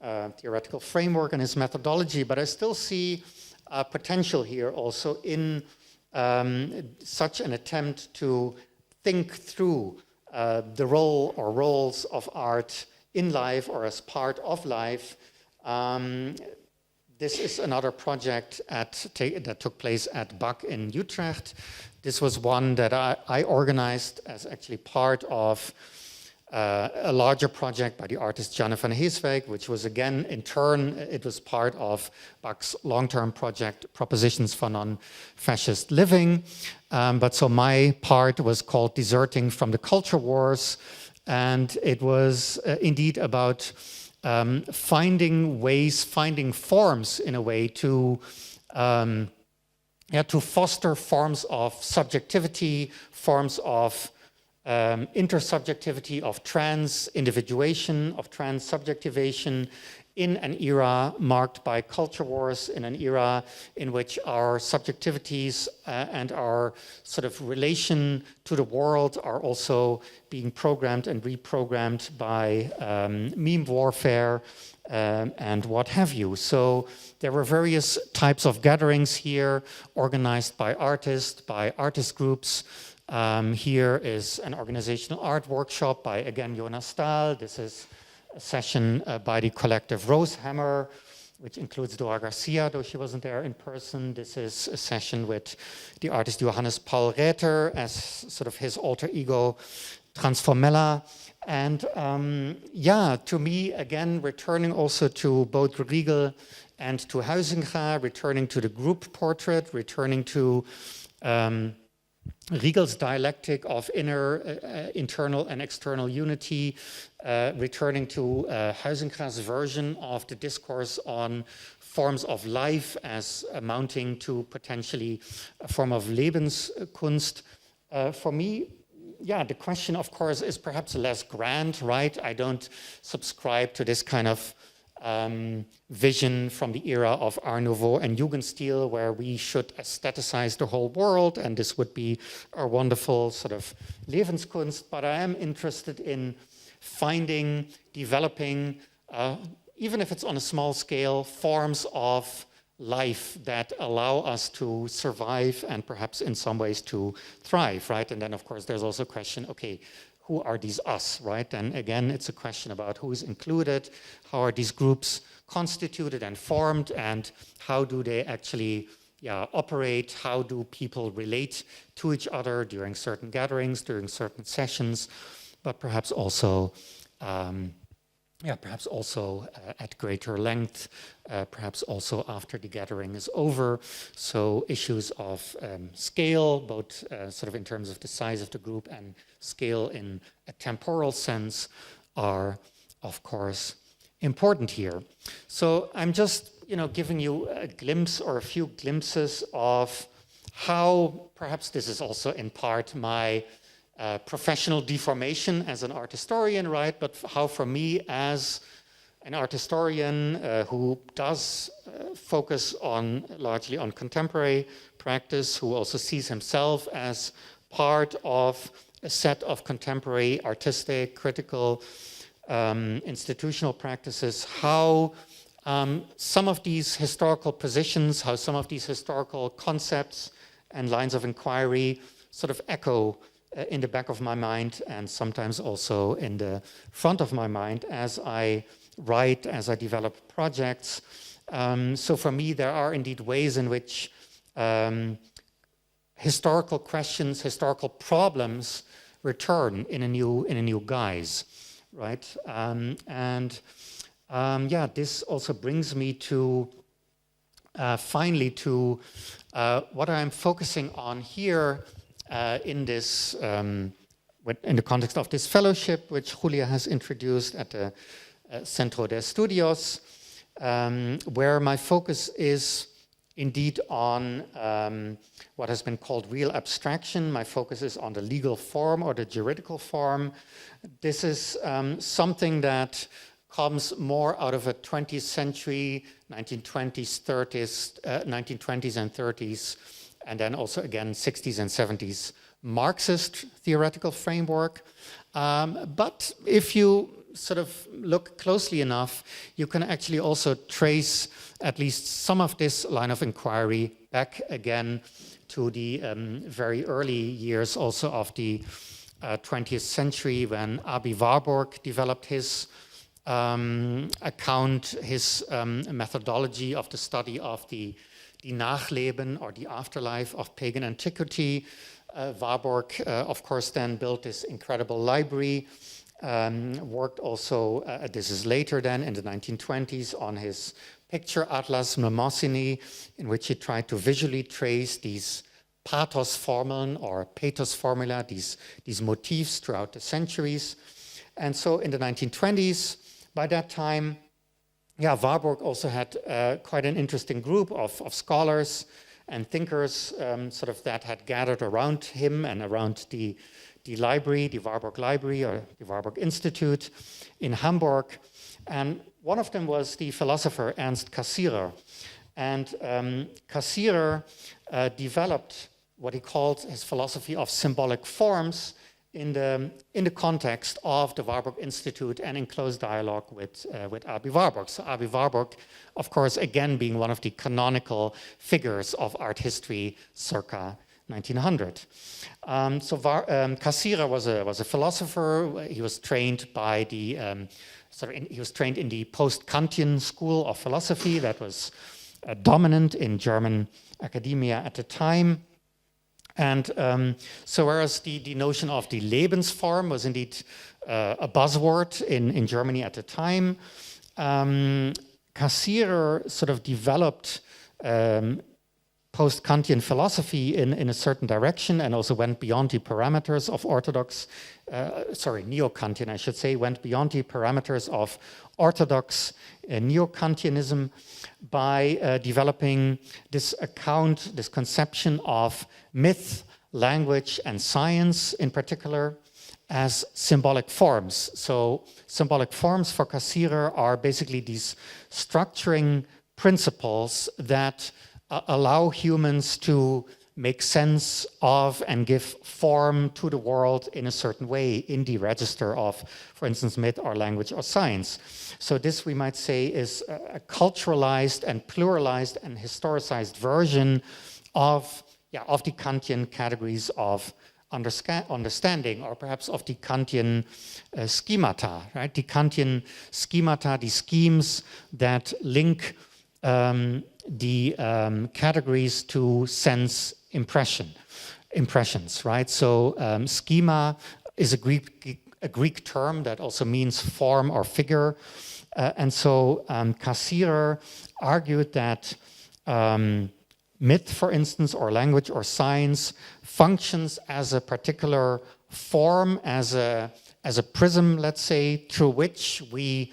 theoretical framework and his methodology, but I still see potential here also in such an attempt to think through the role or roles of art in life or as part of life. This is another project that took place at BAC in Utrecht. This was one that I organized as actually part of a larger project by the artist Janne van Heeswijk, which was again, in turn, it was part of BAC's long-term project, Propositions for Non-Fascist Living. But so my part was called Deserting from the Culture Wars, and it was indeed about finding ways, finding forms in a way to foster forms of subjectivity, forms of intersubjectivity, of trans-individuation, of trans-subjectivation in an era marked by culture wars, in an era in which our subjectivities and our sort of relation to the world are also being programmed and reprogrammed by meme warfare and what have you. So there were various types of gatherings here organized by artists, by artist groups. Here is an organizational art workshop by, again, Jonas Staal. This is a session by the collective Rosehammer, which includes Dora Garcia, though she wasn't there in person. This is a session with the artist Johannes Paul Räther as sort of his alter ego, Transformella. And to me, again, returning also to both Riegel and to Huizinga, returning to the group portrait, returning to Riegel's dialectic of internal and external unity, returning to Huizinga's version of the discourse on forms of life as amounting to potentially a form of Lebenskunst. For me, the question, of course, is perhaps less grand, right? I don't subscribe to this kind of vision from the era of Art Nouveau and Jugendstil, where we should aestheticize the whole world, and this would be a wonderful sort of Lebenskunst. But I am interested in finding, developing, even if it's on a small scale, forms of life that allow us to survive and perhaps in some ways to thrive, right? And then, of course, there's also a question, okay, who are these us, right? And again, it's a question about who is included, how are these groups constituted and formed, and how do they actually operate, how do people relate to each other during certain gatherings, during certain sessions. but perhaps also at greater length, perhaps also after the gathering is over. So issues of scale, both sort of in terms of the size of the group and scale in a temporal sense, are of course important here. So I'm just giving you a glimpse or a few glimpses of how perhaps this is also in part my professional deformation as an art historian, right? But how for me as an art historian who does focus largely on contemporary practice, who also sees himself as part of a set of contemporary artistic, critical, institutional practices, how some of these historical positions, how some of these historical concepts and lines of inquiry sort of echo in the back of my mind and sometimes also in the front of my mind as I write, as I develop projects. So for me, there are indeed ways in which historical questions, historical problems return in a new guise, right? This also brings me to finally to what I'm focusing on here in this, in the context of this fellowship, which Julia has introduced at the Centro de Estudios, where my focus is indeed on what has been called real abstraction. My focus is on the legal form or the juridical form. This is something that comes more out of a 20th century, 1920s, 30s, 1920s and 30s, and then also again 60s and 70s Marxist theoretical framework. But if you sort of look closely enough, you can actually also trace at least some of this line of inquiry back again to the very early years also of the 20th century, when Aby Warburg developed his account, his methodology of the study of the Nachleben, or the afterlife of pagan antiquity. Warburg, of course, then built this incredible library, worked also, this is later then in the 1920s, on his picture atlas Mnemosyne, in which he tried to visually trace these pathos formeln or pathos formula, these motifs throughout the centuries. And so in the 1920s, by that time, Warburg also had quite an interesting group of scholars and thinkers sort of that had gathered around him and around the library, the Warburg Library or the Warburg Institute in Hamburg. And one of them was the philosopher Ernst Cassirer. And Cassirer developed what he called his philosophy of symbolic forms in the context of the Warburg Institute and in close dialogue with Aby Warburg. So Aby Warburg, of course, again being one of the canonical figures of art history circa 1900. Cassirer was a philosopher. He was trained by the he was trained in the post-Kantian school of philosophy that was dominant in German academia at the time. And so whereas the notion of the Lebensform was indeed a buzzword in Germany at the time, Cassirer sort of developed post-Kantian philosophy in a certain direction and also went beyond the parameters of neo-Kantian, I should say, went beyond the parameters of orthodox neo-Kantianism by developing this conception of myth, language, and science in particular as symbolic forms. So symbolic forms for Cassirer are basically these structuring principles that allow humans to make sense of and give form to the world in a certain way in the register of, for instance, myth or language or science. So this, we might say, is a culturalized and pluralized and historicized version of the Kantian categories of understanding, or perhaps of the Kantian schemata, right? The Kantian schemata, the schemes that link the categories to sense impressions, right? So schema is a a Greek term that also means form or figure. And so Cassirer argued that myth, for instance, or language or science functions as a particular form, as a prism, let's say, through which we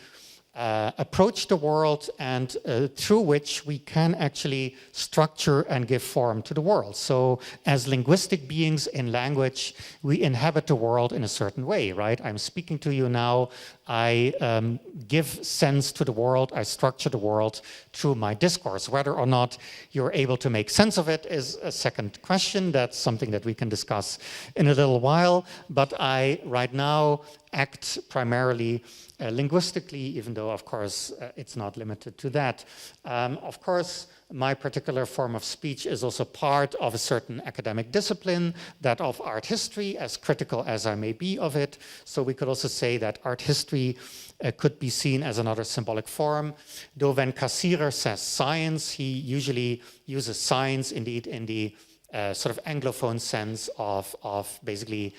approach the world and through which we can actually structure and give form to the world. So as linguistic beings in language, we inhabit the world in a certain way, right? I'm speaking to you now, I give sense to the world, I structure the world through my discourse. Whether or not you're able to make sense of it is a second question. That's something that we can discuss in a little while. But I, right now, act primarily linguistically, even though, of course, it's not limited to that. Of course, my particular form of speech is also part of a certain academic discipline, that of art history, as critical as I may be of it. So we could also say that art history could be seen as another symbolic form. Though when Cassirer says science, he usually uses science indeed in the sort of Anglophone sense of basically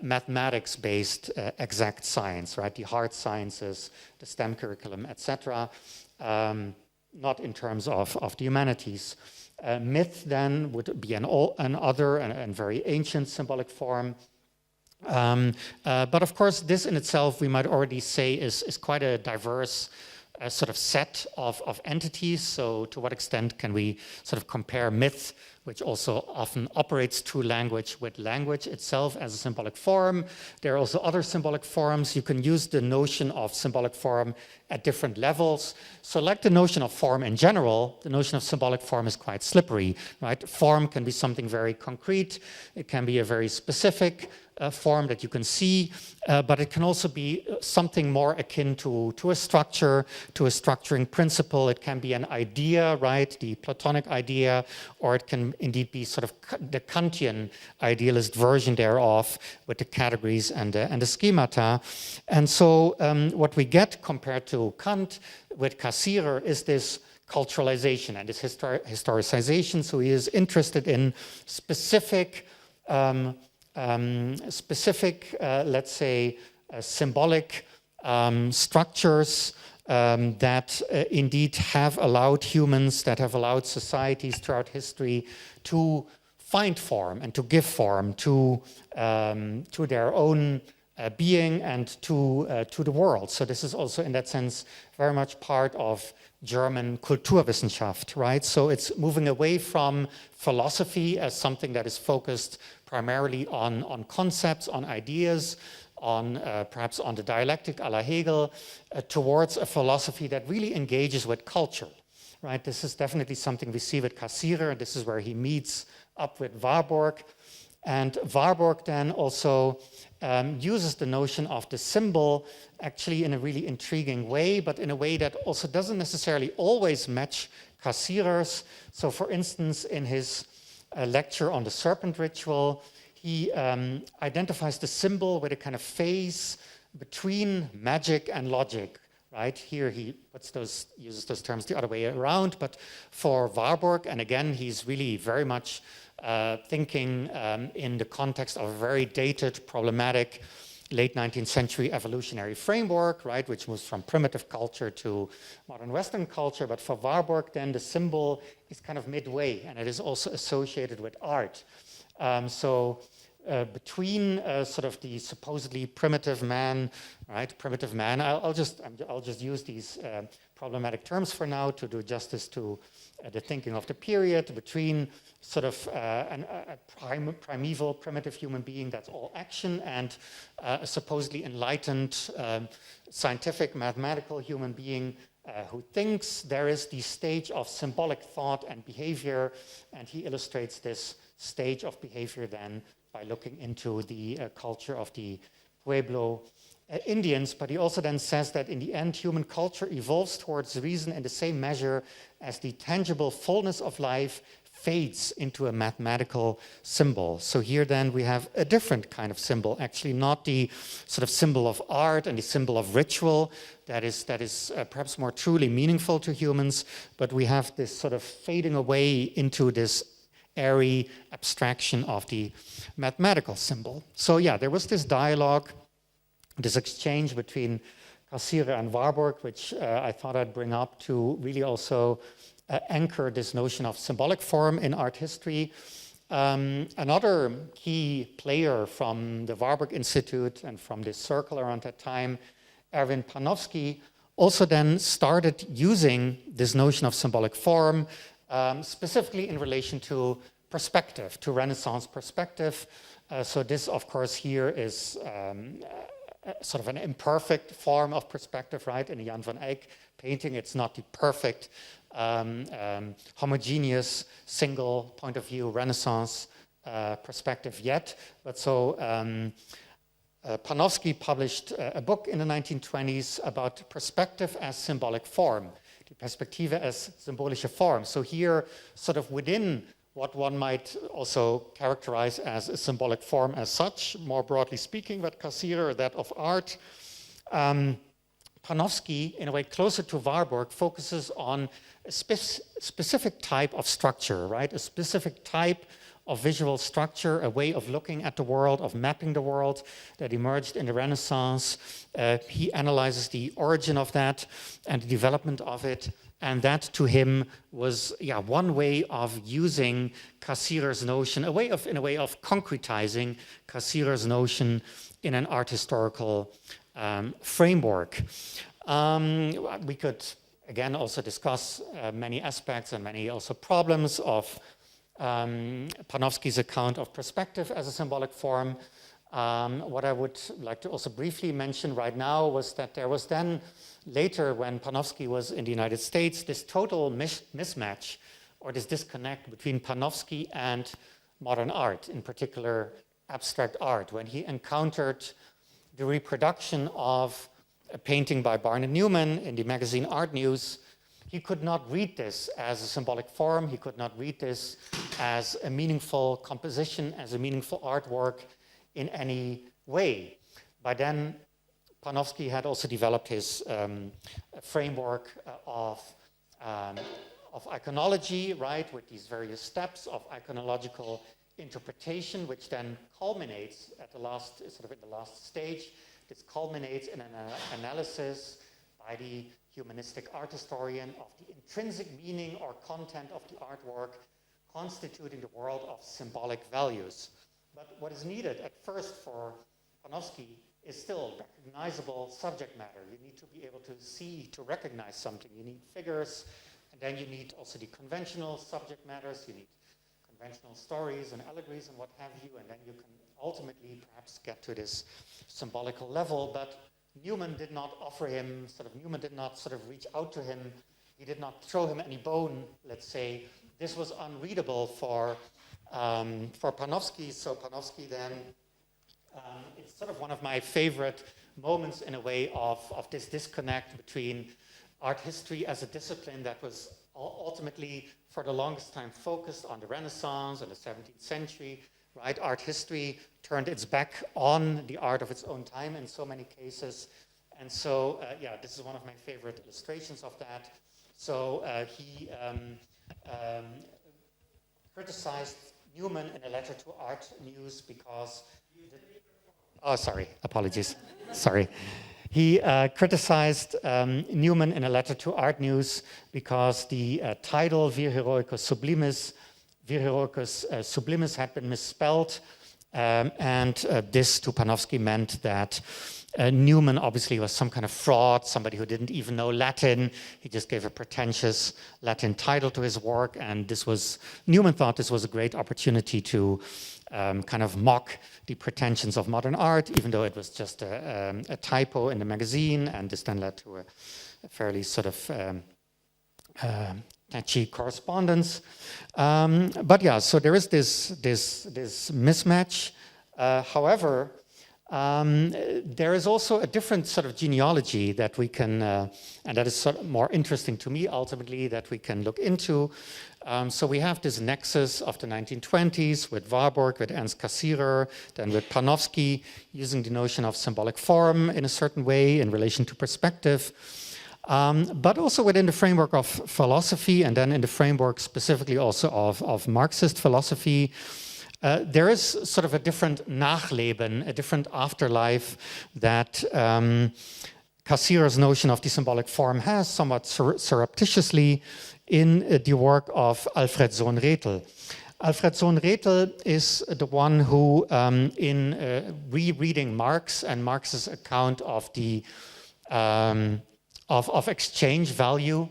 mathematics-based exact science, right? The hard sciences, the STEM curriculum, etc. Not in terms of the humanities. Myth then would be another and very ancient symbolic form. But of course, this in itself, we might already say, is quite a diverse sort of set of entities. So to what extent can we sort of compare myth, which also often operates through language, with language itself as a symbolic form? There are also other symbolic forms. You can use the notion of symbolic form at different levels. So like the notion of form in general, the notion of symbolic form is quite slippery, right? Form can be something very concrete. It can be a very specific form that you can see, but it can also be something more akin to a structure, to a structuring principle. It can be an idea, right, the Platonic idea, or it can indeed be sort of the Kantian idealist version thereof with the categories and the schemata. And so what we get compared to Kant with Cassirer is this culturalization and this historicization. So he is interested in specific let's say, symbolic structures that indeed have allowed humans, that have allowed societies throughout history to find form and to give form to their own being and to the world. So this is also, in that sense, very much part of German Kulturwissenschaft, right? So it's moving away from philosophy as something that is focused primarily on concepts, on ideas, on perhaps on the dialectic a la Hegel, towards a philosophy that really engages with culture, right? This is definitely something we see with Cassirer. This is where he meets up with Warburg. And Warburg then also uses the notion of the symbol actually in a really intriguing way, but in a way that also doesn't necessarily always match Cassirer's. So for instance, in his lecture on the serpent ritual, he identifies the symbol with a kind of phase between magic and logic, right? Here he uses those terms the other way around, but for Warburg, and again, he's really very much thinking in the context of a very dated, problematic, late 19th century evolutionary framework, right, which moves from primitive culture to modern Western culture. But for Warburg, then the symbol is kind of midway, and it is also associated with art. Between sort of the supposedly primitive man, right? Primitive man. I'll just use these problematic terms for now to do justice to the thinking of the period. Between sort of a primeval, primitive human being that's all action, and a supposedly enlightened, scientific, mathematical human being who thinks. There is the stage of symbolic thought and behavior, and he illustrates this stage of behavior then by looking into the culture of the Pueblo Indians. But he also then says that in the end, human culture evolves towards reason in the same measure as the tangible fullness of life fades into a mathematical symbol. So here then we have a different kind of symbol, actually not the sort of symbol of art and the symbol of ritual that is perhaps more truly meaningful to humans, but we have this sort of fading away into this airy abstraction of the mathematical symbol. So yeah, there was this dialogue this exchange between Cassirer and Warburg, which I thought I'd bring up to really also anchor this notion of symbolic form in art history. Another key player from the Warburg Institute and from this circle around that time, Erwin Panofsky, also then started using this notion of symbolic form, specifically in relation to perspective, to Renaissance perspective. So this, of course, here is sort of an imperfect form of perspective, right? In a Jan van Eyck painting, it's not the perfect, homogeneous, single point of view Renaissance perspective yet. But so Panofsky published a book in the 1920s about perspective as symbolic form, die Perspektive as symbolische Form. So here, sort of within what one might also characterize as a symbolic form as such, more broadly speaking, but Cassirer, that of art. Panofsky, in a way closer to Warburg, focuses on a specific type of structure, right? A specific type of visual structure, a way of looking at the world, of mapping the world that emerged in the Renaissance. He analyzes the origin of that and the development of it. And that to him was one way of using Cassirer's notion, in a way of concretizing Cassirer's notion in an art historical framework. We could again also discuss many aspects and many also problems of Panofsky's account of perspective as a symbolic form. What I would like to also briefly mention right now was that there was then later, when Panofsky was in the United States, this total mismatch or this disconnect between Panofsky and modern art, in particular abstract art. When he encountered the reproduction of a painting by Barnett Newman in the magazine Art News, he could not read this as a symbolic form. He could not read this as a meaningful composition, as a meaningful artwork in any way. By then, Panofsky had also developed his framework of iconology, right, with these various steps of iconological interpretation, which then culminates at the last, sort of in the last stage. This culminates in an analysis by the humanistic art historian of the intrinsic meaning or content of the artwork constituting the world of symbolic values. But what is needed at first for Panofsky is still recognizable subject matter. You need to be able to see, to recognize something. You need figures, and then you need also the conventional subject matters. You need conventional stories and allegories and what have you, and then you can ultimately perhaps get to this symbolical level. But Newman did not offer him, Newman did not reach out to him. He did not throw him any bone, let's say. This was unreadable for Panofsky, so Panofsky then, it's sort of one of my favorite moments in a way of this disconnect between art history as a discipline that was ultimately for the longest time focused on the Renaissance and the 17th century, right? Art history turned its back on the art of its own time in so many cases. And so, this is one of my favorite illustrations of that. So he criticized Newman in a letter to Art News because... apologies. Sorry. He criticized Newman in a letter to Art News because the title Vir Heroicus Sublimis had been misspelled, and this to Panofsky meant that Newman obviously was some kind of fraud, somebody who didn't even know Latin. He just gave a pretentious Latin title to his work, and Newman thought this was a great opportunity to kind of mock the pretensions of modern art, even though it was just a typo in the magazine, and this then led to a fairly sort of catchy correspondence. So there is this mismatch. However, there is also a different sort of genealogy that we can, and that is sort of more interesting to me ultimately, that we can look into. So we have this nexus of the 1920s with Warburg, with Ernst Cassirer, then with Panofsky, using the notion of symbolic form in a certain way in relation to perspective, but also within the framework of philosophy, and then in the framework specifically also of Marxist philosophy. there is sort of a different Nachleben, a different afterlife that Cassirer's notion of the symbolic form has somewhat surreptitiously in the work of Alfred Sohn-Rethel. Alfred Sohn-Rethel is the one who, in rereading Marx and Marx's account of the of exchange value,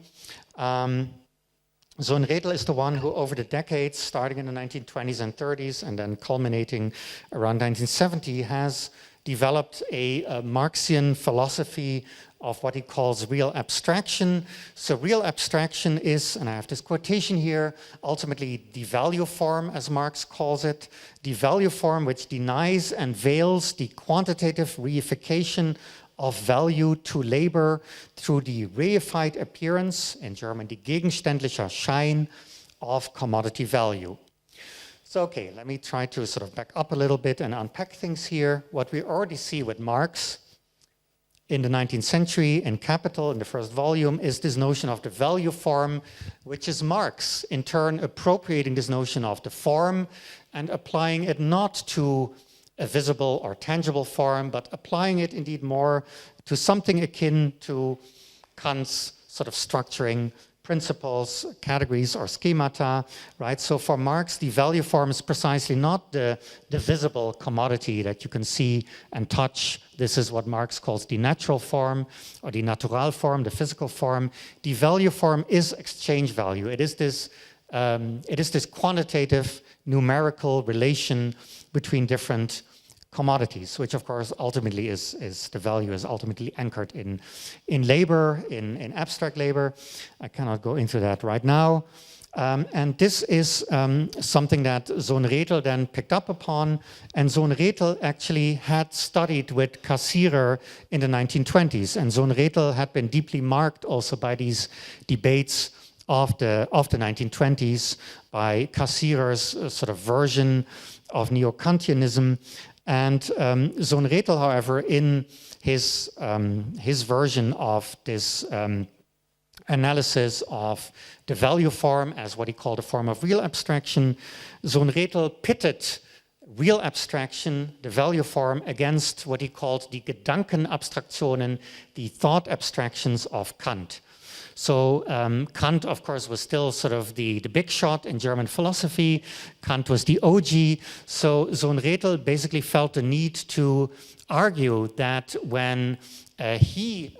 Sohn-Rethel is the one who, over the decades, starting in the 1920s and 30s, and then culminating around 1970, has developed a Marxian philosophy of what he calls real abstraction. So real abstraction is, and I have this quotation here, ultimately the value form, as Marx calls it, the value form which denies and veils the quantitative reification of value to labor through the reified appearance, in German, die gegenständlicher Schein of commodity value. So, okay, let me try to sort of back up a little bit and unpack things here. What we already see with Marx in the 19th century, in Capital, in the first volume, is this notion of the value form, which is Marx, in turn appropriating this notion of the form and applying it not to a visible or tangible form, but applying it indeed more to something akin to Kant's sort of structuring principles, categories, or schemata, right? So for Marx, the value form is precisely not the visible commodity that you can see and touch. This is what Marx calls the natural form, or the natural form, the physical form. The value form is exchange value. It is this quantitative, numerical relation between different commodities, which of course ultimately is the value is ultimately anchored in labor, in abstract labor. I cannot go into that right now. And this is something that Sohn-Rethel then picked up upon, and Sohn-Rethel actually had studied with Cassirer in the 1920s, and Sohn-Rethel had been deeply marked also by these debates of the 1920s, by Cassirer's sort of version of neo-Kantianism. And Sohn-Rethel, however, in his version of this analysis of the value form as what he called a form of real abstraction, Sohn-Rethel pitted real abstraction, the value form, against what he called the Gedankenabstraktionen, the thought abstractions of Kant. So Kant, of course, was still sort of the big shot in German philosophy. Kant was the OG. So Sohn-Rethel basically felt the need to argue that when he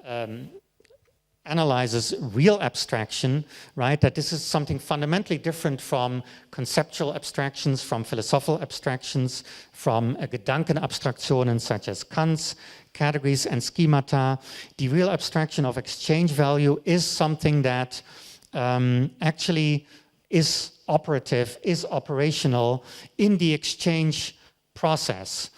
analyzes real abstraction, right, that this is something fundamentally different from conceptual abstractions, from philosophical abstractions, from Gedankenabstraktionen such as Kant's categories and schemata. The real abstraction of exchange value is something that actually is operative, is operational in the exchange process.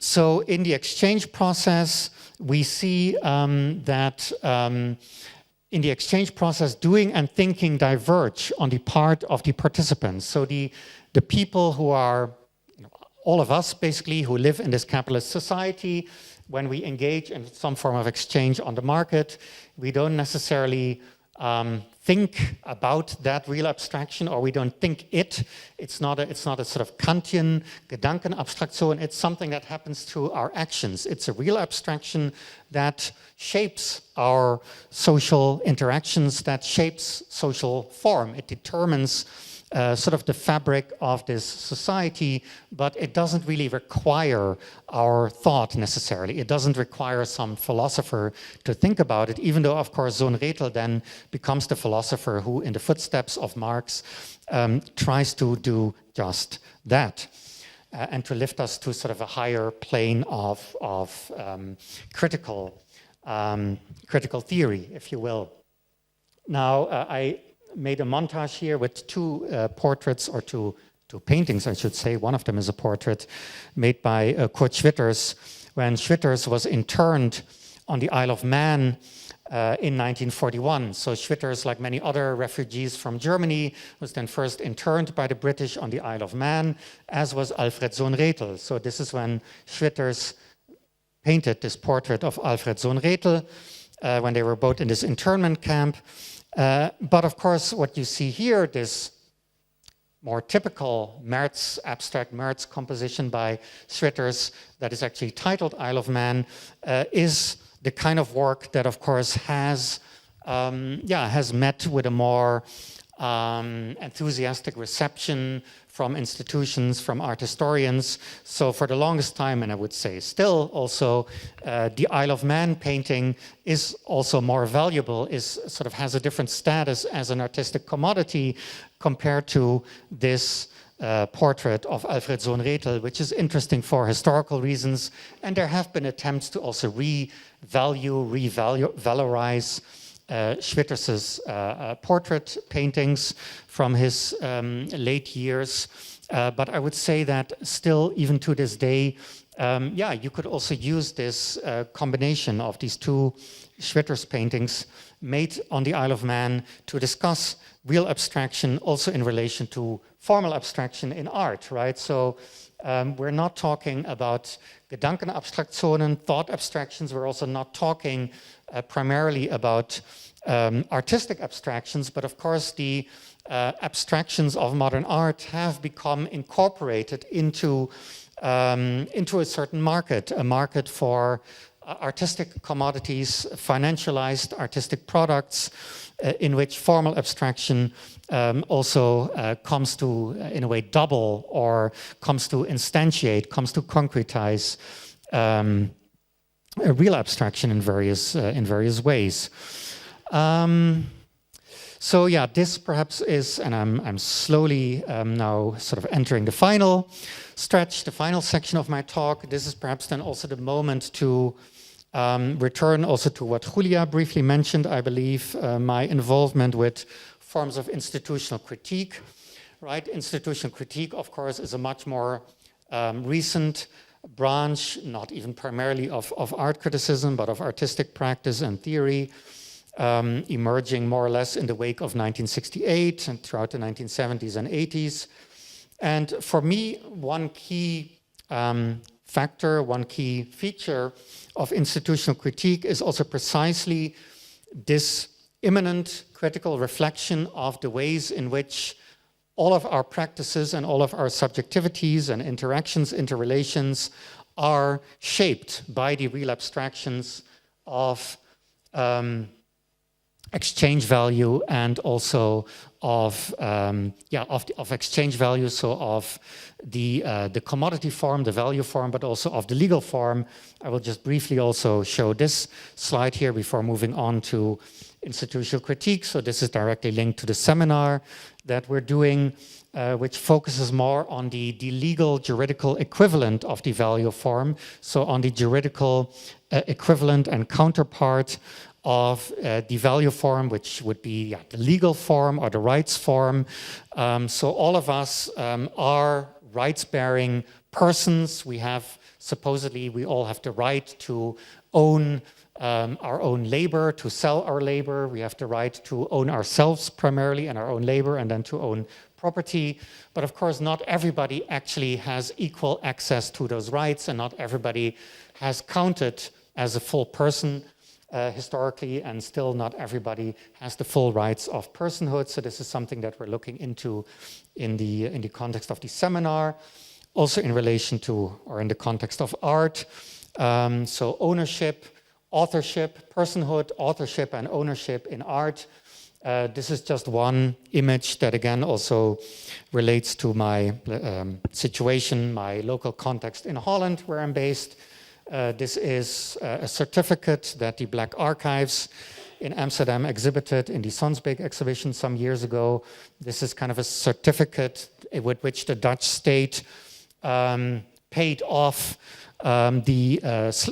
So in the exchange process, we see that in the exchange process, doing and thinking diverge on the part of the participants. So the people who are, all of us basically, who live in this capitalist society, when we engage in some form of exchange on the market, we don't necessarily think about that real abstraction, or we don't think it. It's not a sort of Kantian Gedankenabstraktion. It's something that happens through our actions. It's a real abstraction that shapes our social interactions, that shapes social form. It determines sort of the fabric of this society, but it doesn't really require our thought necessarily. It doesn't require some philosopher to think about it, even though, of course, Sohn-Rethel then becomes the philosopher who, in the footsteps of Marx, tries to do just that, and to lift us to sort of a higher plane of critical theory, if you will. Now, I made a montage here with two portraits, or two paintings, I should say. One of them is a portrait made by Kurt Schwitters, when Schwitters was interned on the Isle of Man in 1941. So Schwitters, like many other refugees from Germany, was then first interned by the British on the Isle of Man, as was Alfred Sohn-Rethel. So this is when Schwitters painted this portrait of Alfred Sohn-Rethel when they were both in this internment camp. But of course, what you see here, this more typical Merz, abstract Merz composition by Schwitters that is actually titled Isle of Man, is the kind of work that, of course, has met with a more enthusiastic reception from institutions, from art historians. So for the longest time, and I would say still also, the Isle of Man painting is also more valuable, has a different status as an artistic commodity compared to this portrait of Alfred Sohn Rethel, which is interesting for historical reasons. And there have been attempts to also revalorize Schwitters's portrait paintings from his late years. But I would say that still, even to this day, you could also use this combination of these two Schwitters paintings made on the Isle of Man to discuss real abstraction also in relation to formal abstraction in art, right? So we're not talking about Gedankenabstraktionen, thought abstractions. We're also not talking primarily about artistic abstractions, but of course the abstractions of modern art have become incorporated into a certain market, a market for artistic commodities, financialized artistic products, in which formal abstraction also comes to, in a way, double or comes to instantiate, comes to concretize a real abstraction in various ways. So yeah, this perhaps is, and I'm slowly now sort of entering the final stretch, the final section of my talk. This is perhaps then also the moment to return also to what Julia briefly mentioned, I believe, my involvement with forms of institutional critique, right? Institutional critique, of course, is a much more recent branch, not even primarily of art criticism, but of artistic practice and theory, emerging more or less in the wake of 1968 and throughout the 1970s and 80s. And for me, one key factor, one key feature of institutional critique is also precisely this immanent critical reflection of the ways in which all of our practices and all of our subjectivities and interactions, interrelations are shaped by the real abstractions of exchange value and also of exchange value, so of the commodity form, the value form, but also of the legal form. I will just briefly also show this slide here before moving on to institutional critique. So this is directly linked to the seminar that we're doing, which focuses more on the legal juridical equivalent of the value form, so on the juridical equivalent and counterpart of the value form, which would be the legal form or the rights form. So all of us are rights-bearing persons. We all have the right to own our own labor, to sell our labor. We have the right to own ourselves primarily and our own labor, and then to own property. But of course, not everybody actually has equal access to those rights, and not everybody has counted as a full person historically, and still not everybody has the full rights of personhood. So this is something that we're looking into in the context of the seminar, also in relation to, or in the context of art. So ownership, authorship, personhood, authorship, and ownership in art. This is just one image that again also relates to my situation, my local context in Holland, where I'm based. This is a certificate that the Black Archives in Amsterdam exhibited in the Sonsbeek exhibition some years ago. This is kind of a certificate with which the Dutch state paid off the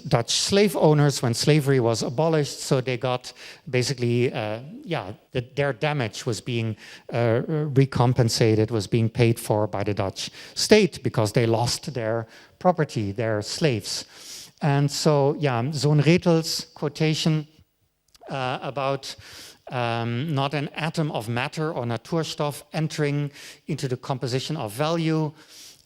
Dutch slave owners when slavery was abolished. So they got basically, their damage was being recompensated, was being paid for by the Dutch state because they lost their property, their slaves. And so, Sohn Rethel's quotation about not an atom of matter or Naturstoff entering into the composition of value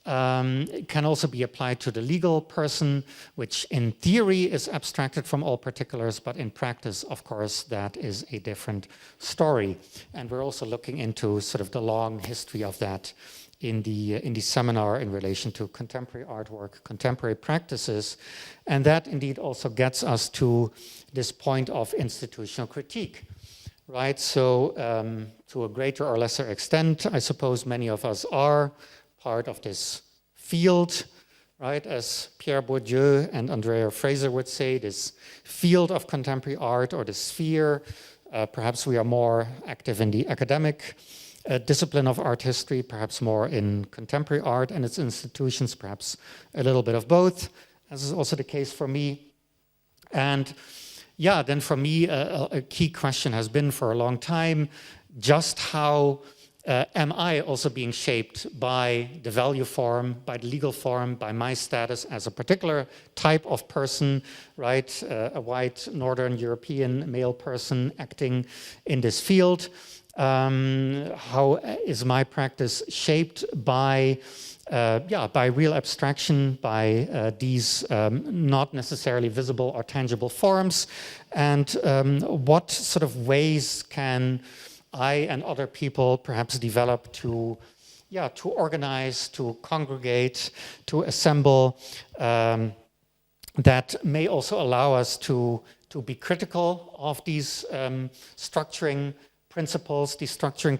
It can also be applied to the legal person, which in theory is abstracted from all particulars, but in practice, of course, that is a different story. And we're also looking into sort of the long history of that in the seminar in relation to contemporary artwork, contemporary practices. And that indeed also gets us to this point of institutional critique. Right, so to a greater or lesser extent, I suppose many of us are part of this field, right, as Pierre Bourdieu and Andrea Fraser would say, this field of contemporary art or the sphere. Perhaps we are more active in the academic discipline of art history, perhaps more in contemporary art and its institutions, perhaps a little bit of both, as is also the case for me. And yeah, then for me, a key question has been for a long time, just how am I also being shaped by the value form, by the legal form, by my status as a particular type of person, right? A white Northern European male person acting in this field. How is my practice shaped by by real abstraction, by these not necessarily visible or tangible forms, and what sort of ways can I and other people perhaps develop to organize, to congregate, to assemble, that may also allow us to be critical of these structuring principles, these structuring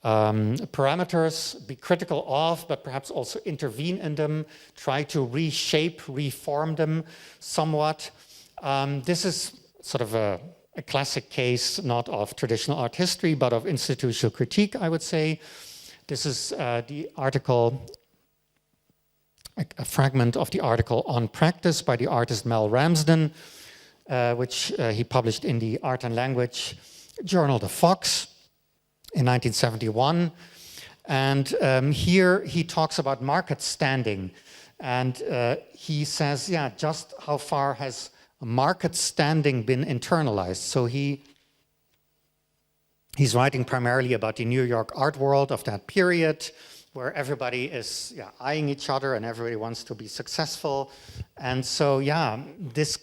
parameters, be critical of, but perhaps also intervene in them, try to reshape, reform them somewhat. This is sort of a classic case, not of traditional art history, but of institutional critique, I would say. This is the article, a fragment of the article on practice by the artist Mel Ramsden, which he published in the Art and Language journal, The Fox, in 1971. And here he talks about market standing. And he says, just how far has market standing been internalized? So he's writing primarily about the New York art world of that period, where everybody is eyeing each other and everybody wants to be successful. And so, this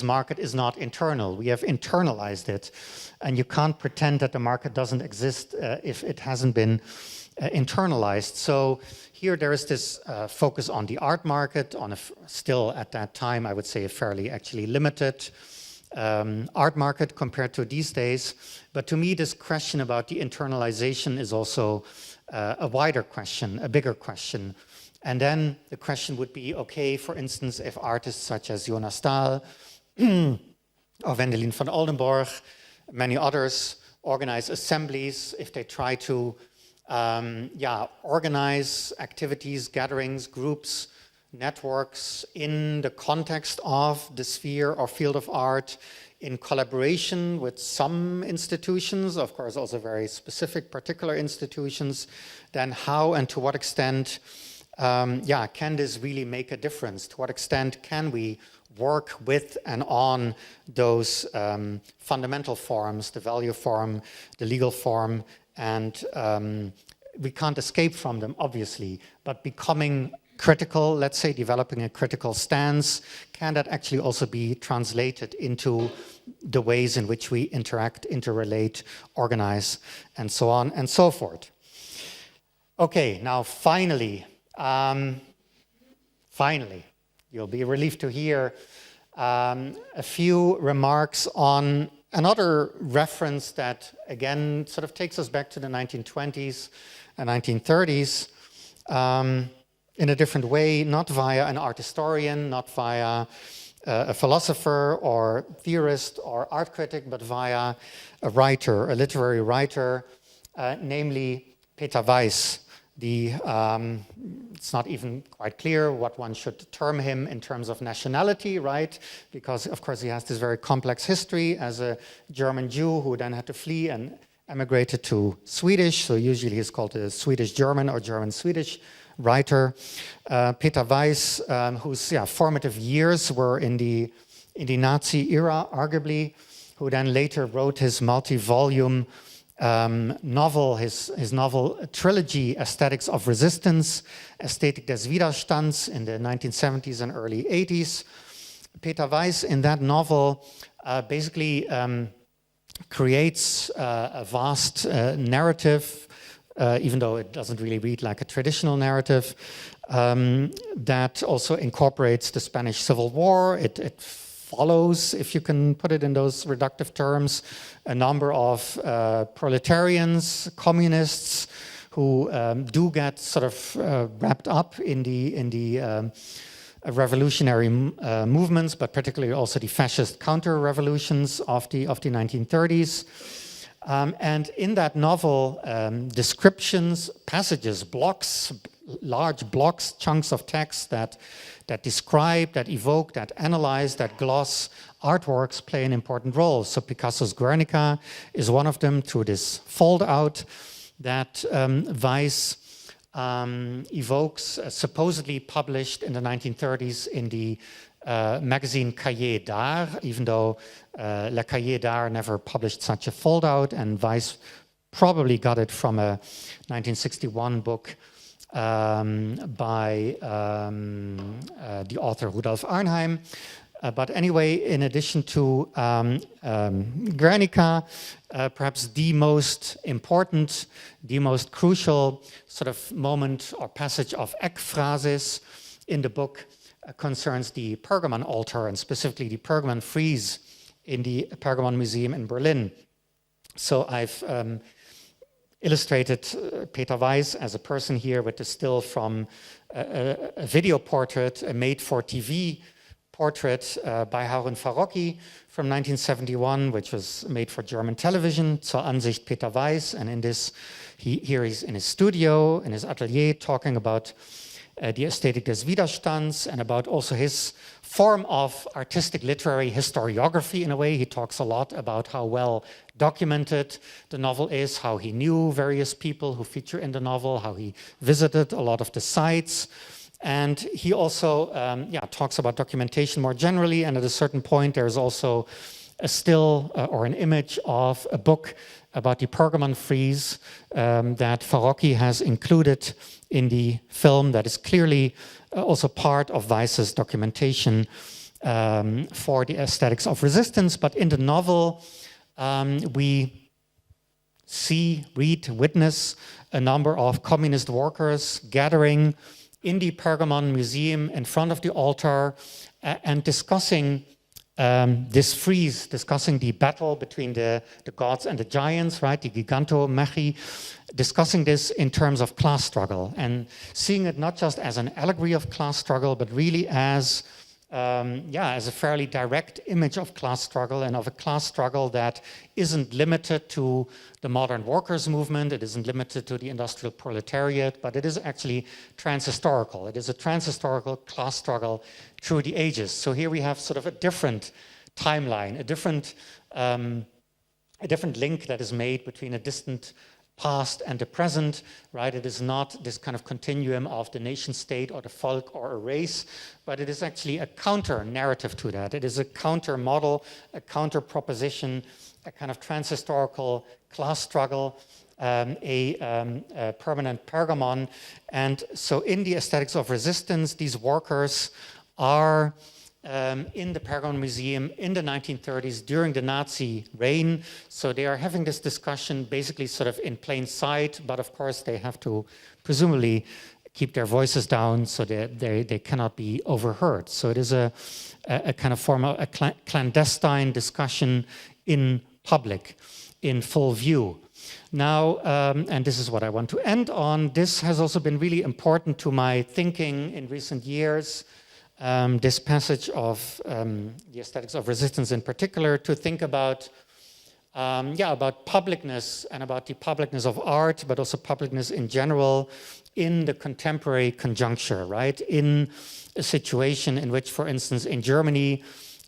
market is not internal. We have internalized it. And you can't pretend that the market doesn't exist if it hasn't been internalized. So here there is this focus on the art market, on still at that time, I would say a fairly actually limited art market compared to these days. But to me, this question about the internalization is also a wider question, a bigger question. And then the question would be, okay, for instance, if artists such as Jonas Staal or Wendelin van Oldenborg, many others, organize assemblies, if they try to organize activities, gatherings, groups, networks in the context of the sphere or field of art, in collaboration with some institutions, of course also very specific particular institutions, then how and to what extent can this really make a difference? To what extent can we work with and on those fundamental forms, the value form, the legal form, and we can't escape from them, obviously, but becoming critical, let's say developing a critical stance, can that actually also be translated into the ways in which we interact, interrelate, organize, and so on and so forth. Okay, now finally, you'll be relieved to hear a few remarks on another reference that, again, sort of takes us back to the 1920s and 1930s in a different way, not via an art historian, not via a philosopher or theorist or art critic, but via a writer, a literary writer, namely Peter Weiss. It's not even quite clear what one should term him in terms of nationality, right? Because, of course, he has this very complex history as a German Jew who then had to flee and emigrated to Swedish. So usually he's called a Swedish-German or German-Swedish writer. Peter Weiss, whose formative years were in the Nazi era, arguably, who then later wrote his multi-volume novel, his novel trilogy, Aesthetics of Resistance, Ästhetik des Widerstands, in the 1970s and early 80s. Peter Weiss, in that novel, basically creates a vast narrative, even though it doesn't really read like a traditional narrative, that also incorporates the Spanish Civil War. It follows, if you can put it in those reductive terms, a number of proletarians, communists, who do get sort of wrapped up in the revolutionary movements, but particularly also the fascist counter-revolutions of the 1930s. And in that novel, descriptions, passages, blocks, large blocks, chunks of text that describe, that evoke, that analyze, that gloss artworks play an important role. So Picasso's Guernica is one of them, through this fold-out that Weiss evokes, supposedly published in the 1930s in the magazine Cahiers d'Art, even though Le Cahiers d'Art never published such a fold-out, and Weiss probably got it from a 1961 book by the author Rudolf Arnheim. But anyway, in addition to Guernica, perhaps the most important, the most crucial sort of moment or passage of ekphrasis in the book concerns the Pergamon altar, and specifically the Pergamon frieze in the Pergamon Museum in Berlin. So I've illustrated Peter Weiss as a person here with a still from a video portrait, a made-for-TV portrait by Harun Farocki from 1971, which was made for German television, Zur Ansicht Peter Weiss. And in this, here he's in his studio, in his atelier, talking about the Ästhetik des Widerstands and about also his form of artistic literary historiography. In a way, he talks a lot about how well documented the novel is, how he knew various people who feature in the novel, how he visited a lot of the sites. And he also talks about documentation more generally, and at a certain point there's also a still or an image of a book about the Pergamon frieze that Farocki has included in the film, that is clearly also part of Weiss's documentation for the Aesthetics of Resistance. But in the novel, we see, read, witness a number of communist workers gathering in the Pergamon Museum in front of the altar and discussing this frieze, discussing the battle between the gods and the giants, right, the Gigantomachy, discussing this in terms of class struggle and seeing it not just as an allegory of class struggle, but really as a fairly direct image of class struggle, and of a class struggle that isn't limited to the modern workers' movement, it isn't limited to the industrial proletariat, but it is actually transhistorical. It is a transhistorical class struggle through the ages. So here we have sort of a different timeline, a different link that is made between a distant past and the present, right? It is not this kind of continuum of the nation state or the folk or a race, but it is actually a counter narrative to that. It is a counter model, a counter proposition, a kind of transhistorical class struggle, a permanent Pergamon. And so in the Aesthetics of Resistance, these workers are in the Pergamon Museum in the 1930s during the Nazi reign. So they are having this discussion basically sort of in plain sight, but of course they have to presumably keep their voices down so that they cannot be overheard. So it is a kind of form of a clandestine discussion in public, in full view. Now, and this is what I want to end on, this has also been really important to my thinking in recent years. This passage of the Aesthetics of Resistance in particular, to think about publicness and about the publicness of art, but also publicness in general in the contemporary conjuncture, right? In a situation in which, for instance, in Germany,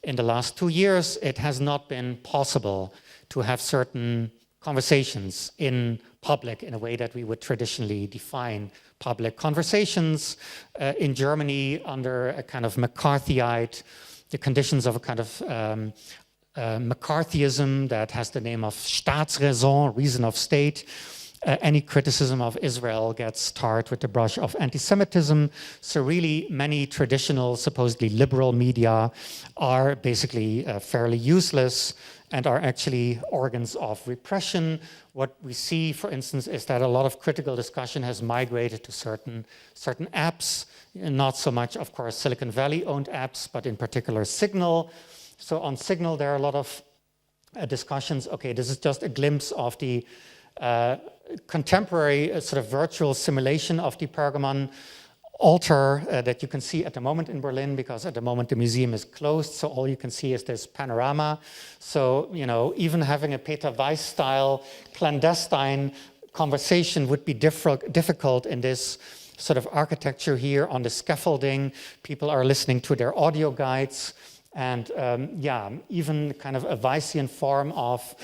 in the last 2 years, it has not been possible to have certain conversations in public in a way that we would traditionally define public conversations in Germany under a kind of McCarthyite, the conditions of a kind of McCarthyism that has the name of Staatsräson, reason of state. Any criticism of Israel gets tarred with the brush of anti-Semitism. So really many traditional, supposedly liberal media are basically fairly useless and are actually organs of repression. What we see, for instance, is that a lot of critical discussion has migrated to certain apps, not so much, of course, Silicon Valley-owned apps, but in particular Signal. So on Signal, there are a lot of discussions. Okay, this is just a glimpse of the contemporary sort of virtual simulation of the Pergamon altar that you can see at the moment in Berlin, because at the moment the museum is closed, so all you can see is this panorama. So, you know, even having a Peter Weiss style clandestine conversation would be difficult in this sort of architecture here on the scaffolding. People are listening to their audio guides. And yeah, even kind of a Weissian form of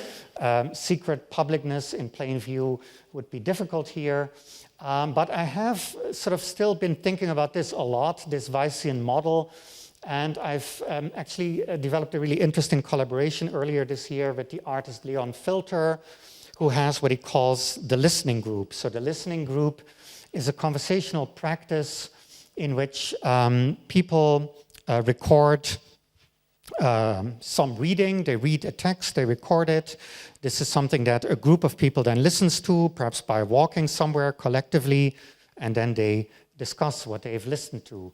secret publicness in plain view would be difficult here. But I have sort of still been thinking about this a lot, this Weissian model. And I've actually developed a really interesting collaboration earlier this year with the artist Leon Filter, who has what he calls the listening group. So the listening group is a conversational practice in which people record some reading, they read a text, they record it. This is something that a group of people then listens to, perhaps by walking somewhere collectively, and then they discuss what they've listened to.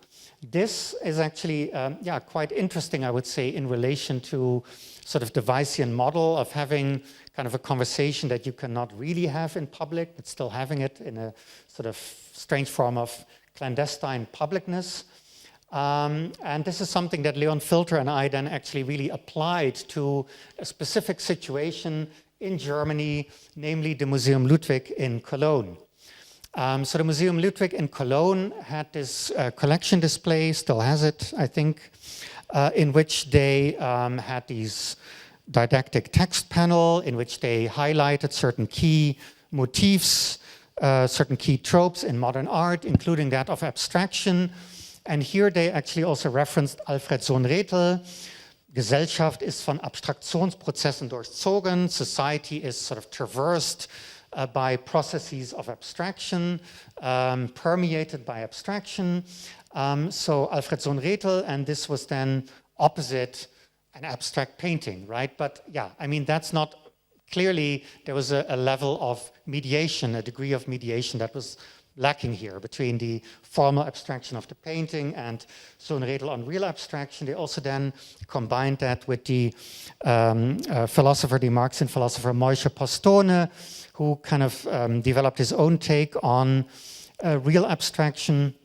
This is actually, yeah, quite interesting, I would say, in relation to sort of the Weissian model of having kind of a conversation that you cannot really have in public, but still having it in a sort of strange form of clandestine publicness. And this is something that Leon Filter and I then actually really applied to a specific situation in Germany, namely the Museum Ludwig in Cologne. So the Museum Ludwig in Cologne had this collection display, still has it, I think, in which they had these didactic text panel in which they highlighted certain key motifs, certain key tropes in modern art, including that of abstraction. And here they actually also referenced Alfred Sohn-Rethel. Gesellschaft ist von Abstraktionsprozessen durchzogen. Society is sort of traversed by processes of abstraction, permeated by abstraction. So Alfred Sohn-Rethel, and this was then opposite an abstract painting, right? But yeah, I mean, that's not clearly, there was a level of mediation, a degree of mediation that was lacking here between the formal abstraction of the painting and Sohn-Rethel on real abstraction. They also then combined that with the philosopher, the Marxian philosopher Moishe Postone, who kind of developed his own take on real abstraction,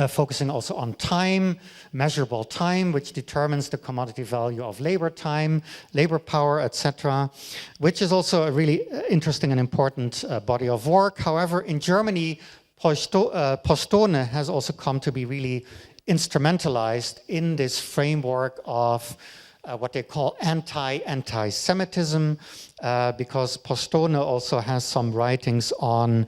focusing also on time, measurable time, which determines the commodity value of labor time, labor power, etc., which is also a really interesting and important body of work. However, in Germany, Postone has also come to be really instrumentalized in this framework of what they call anti-Semitism, because Postone also has some writings on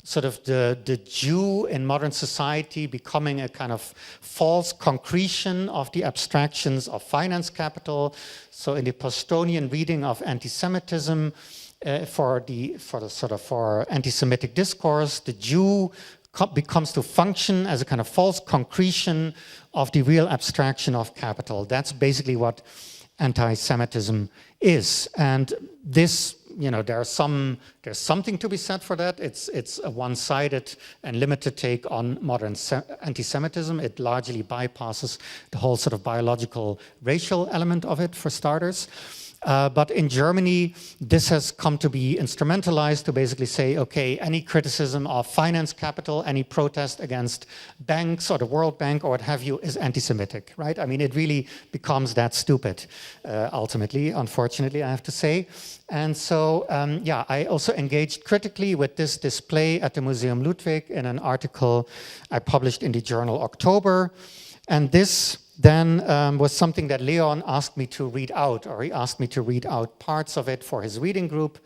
sort of the Jew in modern society becoming a kind of false concretion of the abstractions of finance capital. So in the Postonian reading of anti-Semitism, for anti-Semitic discourse, the Jew becomes to function as a kind of false concretion of the real abstraction of capital. That's basically what anti-Semitism is. And this, you know, there's something to be said for that. It's a one-sided and limited take on modern anti-Semitism. It largely bypasses the whole sort of biological racial element of it, for starters. But in Germany, this has come to be instrumentalized to basically say, okay, any criticism of finance capital, any protest against banks or the World Bank or what have you is anti-Semitic, right? I mean, it really becomes that stupid, ultimately, unfortunately, I have to say. And so, yeah, I also engaged critically with this display at the Museum Ludwig in an article I published in the journal October. And this then was something that Leon asked me to read out, or he asked me to read out parts of it for his reading group.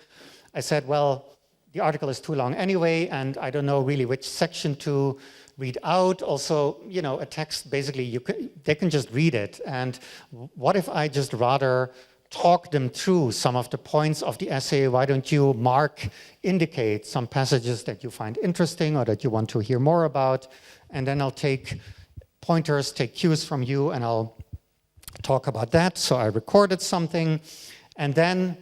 I said, well, the article is too long anyway, and I don't know really which section to read out. Also, you know, a text, basically, they can just read it. And what if I just rather talk them through some of the points of the essay. Why don't you indicate some passages that you find interesting or that you want to hear more about, and then I'll take pointers, take cues from you, and I'll talk about that. So I recorded something, and then,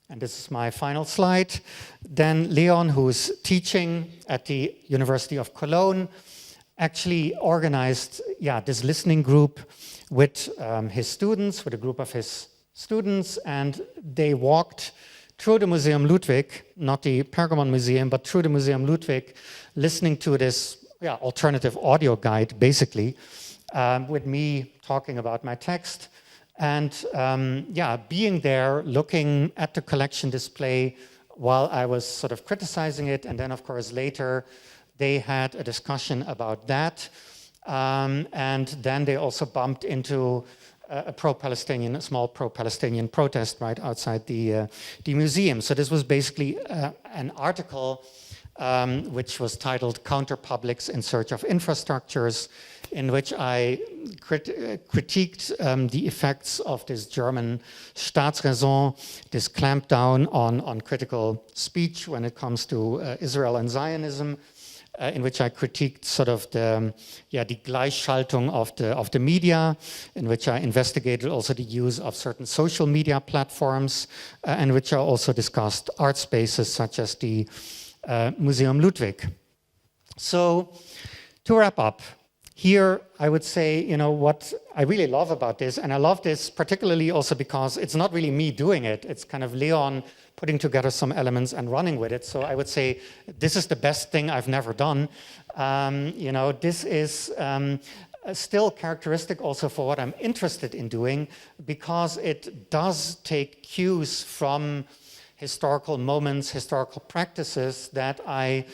and this is my final slide, then Leon, who's teaching at the University of Cologne, actually organized this listening group with his students, with a group of his students, and they walked through the Museum Ludwig, not the Pergamon Museum, but through the Museum Ludwig, listening to this alternative audio guide, basically, with me talking about my text. And being there, looking at the collection display while I was sort of criticizing it. And then, of course, later they had a discussion about that. And then they also bumped into a small pro-Palestinian protest right outside the museum. So this was basically an article which was titled "Counterpublics in Search of Infrastructures," in which I critiqued the effects of this German Staatsräson, this clampdown on critical speech when it comes to Israel and Zionism, in which I critiqued sort of the Gleichschaltung of the media, in which I investigated also the use of certain social media platforms, and which I also discussed art spaces such as the Museum Ludwig. So to wrap up, here I would say, what I really love about this, and I love this particularly also because it's not really me doing it, it's kind of Leon putting together some elements and running with it. So I would say this is the best thing I've never done. This is still characteristic also for what I'm interested in doing, because it does take cues from historical moments, historical practices that I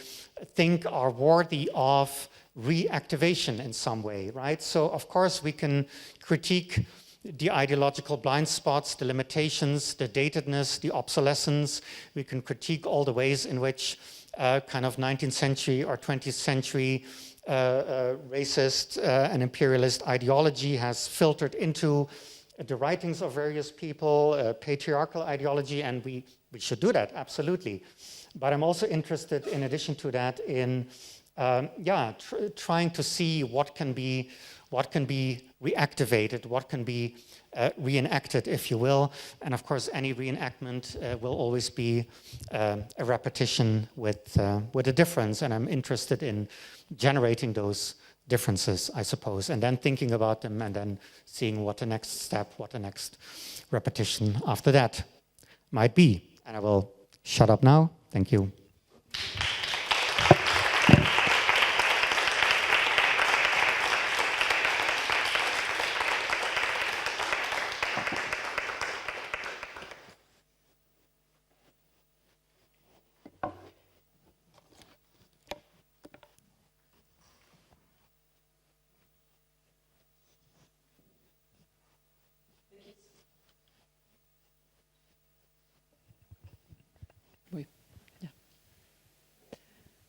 think are worthy of reactivation in some way, right? So of course we can critique the ideological blind spots, the limitations, the datedness, the obsolescence. We can critique all the ways in which kind of 19th century or 20th century racist and imperialist ideology has filtered into the writings of various people, patriarchal ideology, and we should do that, absolutely. But I'm also interested, in addition to that, in trying to see what can be reactivated, what can be reenacted, if you will. And of course, any reenactment will always be a repetition with a difference. And I'm interested in generating those differences, I suppose, and then thinking about them and then seeing what the next step, what the next repetition after that might be. And I will shut up now. Thank you.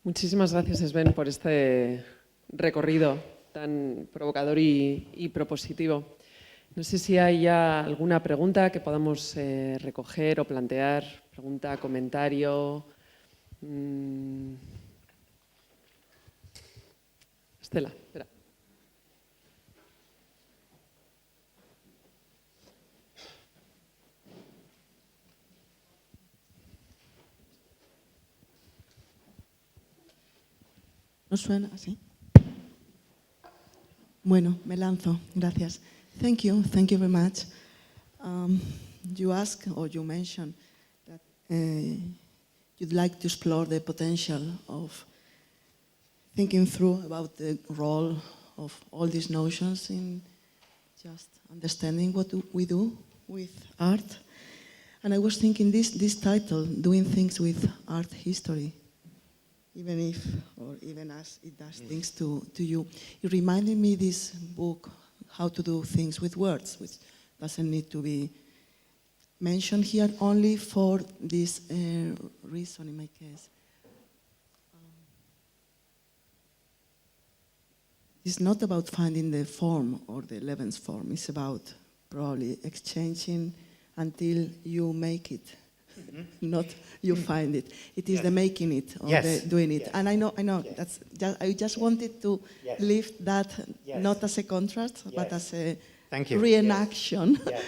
Muchísimas gracias, Sven, por este recorrido tan provocador y propositivo. No sé si hay ya alguna pregunta que podamos recoger o plantear, pregunta, comentario. Estela, espera. ¿No suena así? Bueno, me lanzo. Gracias. Thank you very much. You asked or you mentioned that you'd like to explore the potential of thinking through about the role of all these notions in just understanding what we do with art. And I was thinking this title, Doing Things with Art History, even as it does things to you. It reminded me this book, How to Do Things with Words, which doesn't need to be mentioned here only for this reason in my case. It's not about finding the form or the 11th form. It's about probably exchanging until you make it, not you find it. It is the making it or Yes. the doing it. Yes. And I know. Yes. That's just, I just wanted to Yes. lift that Yes. not as a contrast, but Yes. as a Thank you. reenaction, Yes.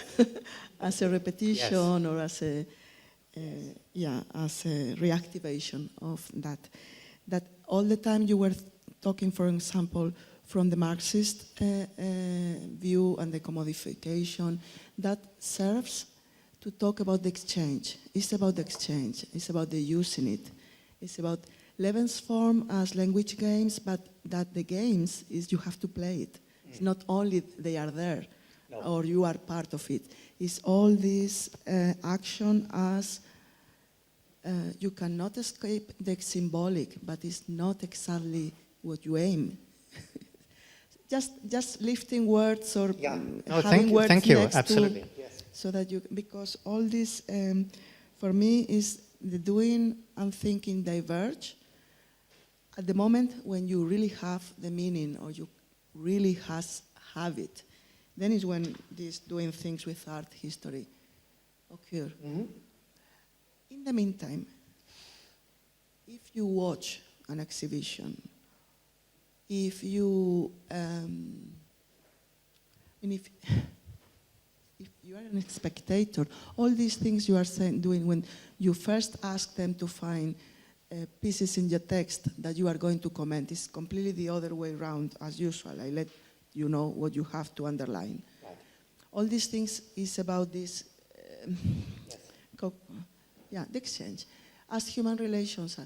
as a repetition or as a as a reactivation of that. That all the time you were talking, for example, from the Marxist view and the commodification, that serves to talk about the exchange. It's about the exchange. It's about the using it. It's about Lebensform as language games, but that the games is you have to play it. It's not only they are there or you are part of it. It's all this action as you cannot escape the symbolic, but it's not exactly what you aim. just lifting words or having words thank you. next Absolutely. to, Yes. so that you, because all this for me is the doing and thinking diverge. At the moment when you really have the meaning or you really have it, then is when this doing things with art history occur. In the meantime, if you watch an exhibition, if you, and if you are a spectator, all these things you are doing when you first ask them to find pieces in your text that you are going to comment is completely the other way around as usual. I let you know what you have to underline. Right. All these things is about this, the exchange. As human relations,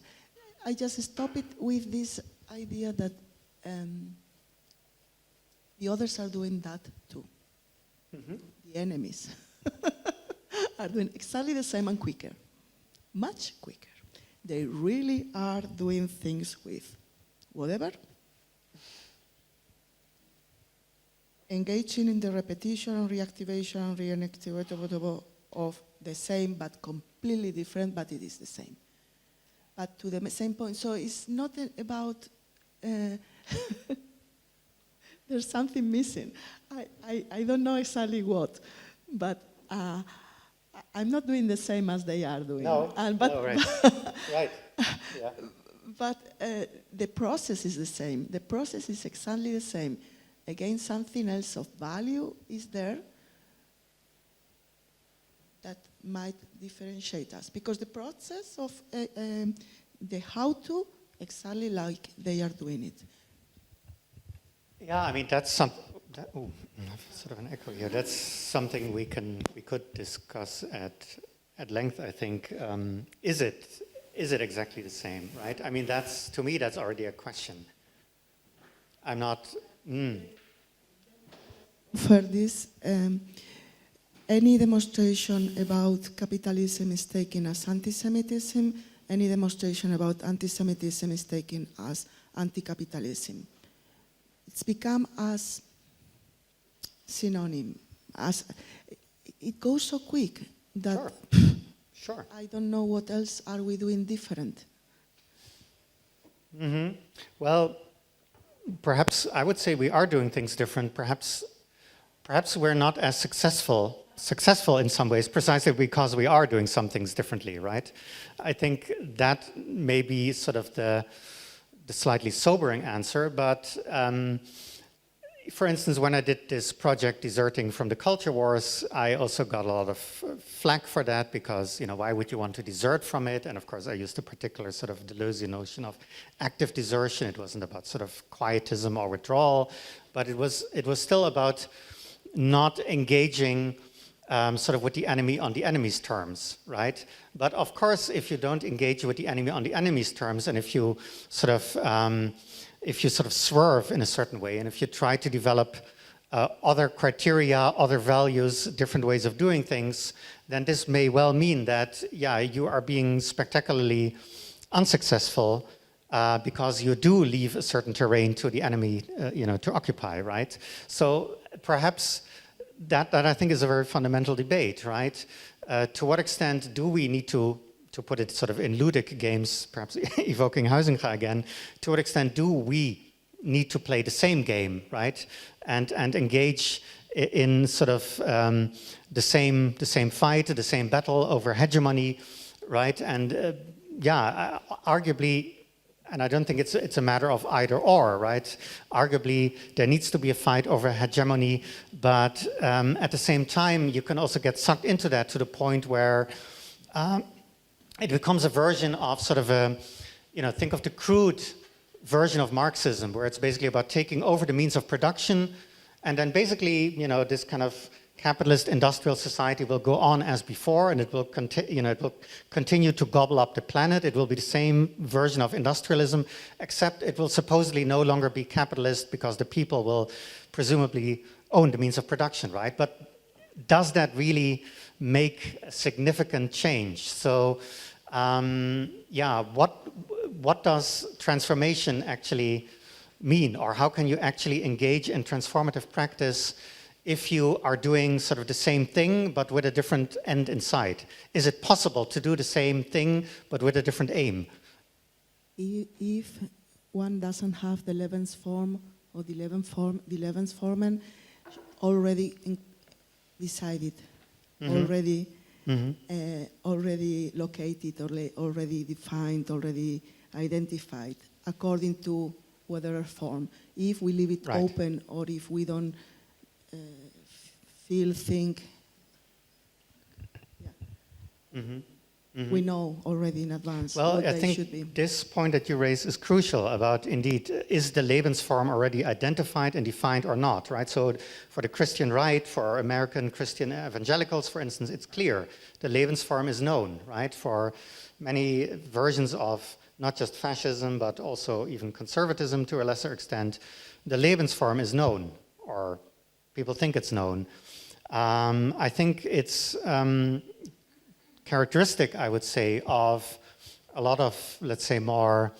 I just stop it with this idea that the others are doing that too. The enemies are doing exactly the same and quicker, much quicker. They really are doing things with whatever, engaging in the repetition and reactivation and reenactivation of the same but completely different, but it is the same. But to the same point, so it's not about, there's something missing. I don't know exactly what, but I'm not doing the same as they are doing. No, right. Right. Yeah. But the process is the same. The process is exactly the same. Again, something else of value is there that might differentiate us. Because the process of the how-to, exactly like they are doing it. Yeah, I mean, that's sort of an echo here. That's something we could discuss at length, I think. Is it exactly the same, right? I mean, to me, that's already a question. I'm not... For this, any demonstration about capitalism is taken as anti-Semitism, any demonstration about anti-Semitism is taken as anti-capitalism. It's become as synonym, as it goes so quick that Sure. I don't know what else are we doing different. Well, perhaps I would say we are doing things different. Perhaps we're not as successful in some ways, precisely because we are doing some things differently, right? I think that may be sort of the slightly sobering answer, but for instance, when I did this project, Deserting from the Culture Wars, I also got a lot of flack for that because, why would you want to desert from it? And of course, I used a particular sort of Deleuzian notion of active desertion. It wasn't about sort of quietism or withdrawal, but it was still about not engaging sort of with the enemy on the enemy's terms, right? But of course, if you don't engage with the enemy on the enemy's terms, and if you sort of swerve in a certain way, and if you try to develop other criteria, other values, different ways of doing things, then this may well mean that, you are being spectacularly unsuccessful because you do leave a certain terrain to the enemy, to occupy, right? So perhaps that I think is a very fundamental debate, right? To what extent do we need to put it sort of in ludic games, perhaps evoking Huizinga again, to what extent do we need to play the same game, right? And engage in sort of the same fight, the same battle over hegemony, right? And yeah, arguably, and I don't think it's a matter of either or, right? Arguably, there needs to be a fight over hegemony, but at the same time, you can also get sucked into that to the point where it becomes a version of sort of a, think of the crude version of Marxism, where it's basically about taking over the means of production, and then basically, this kind of capitalist industrial society will go on as before, and it will continue to gobble up the planet. It will be the same version of industrialism, except it will supposedly no longer be capitalist because the people will presumably own the means of production, right? But does that really make a significant change? So, yeah, what does transformation actually mean, or how can you actually engage in transformative practice if you are doing sort of the same thing but with a different end in sight? Is it possible to do the same thing but with a different aim? If one doesn't have the Lebensform or the Lebensformen already decided, already located, already defined, already identified, according to whatever form. If we leave it open, or if we don't think, we know already in advance what they should be. This point that you raise is crucial about, indeed, is the Lebensform already identified and defined or not, right? So for the Christian right, for American Christian evangelicals, for instance, it's clear. The Lebensform is known, right? For many versions of not just fascism, but also even conservatism to a lesser extent, the Lebensform is known, or people think it's known. I think it's characteristic, I would say, of a lot of, let's say, more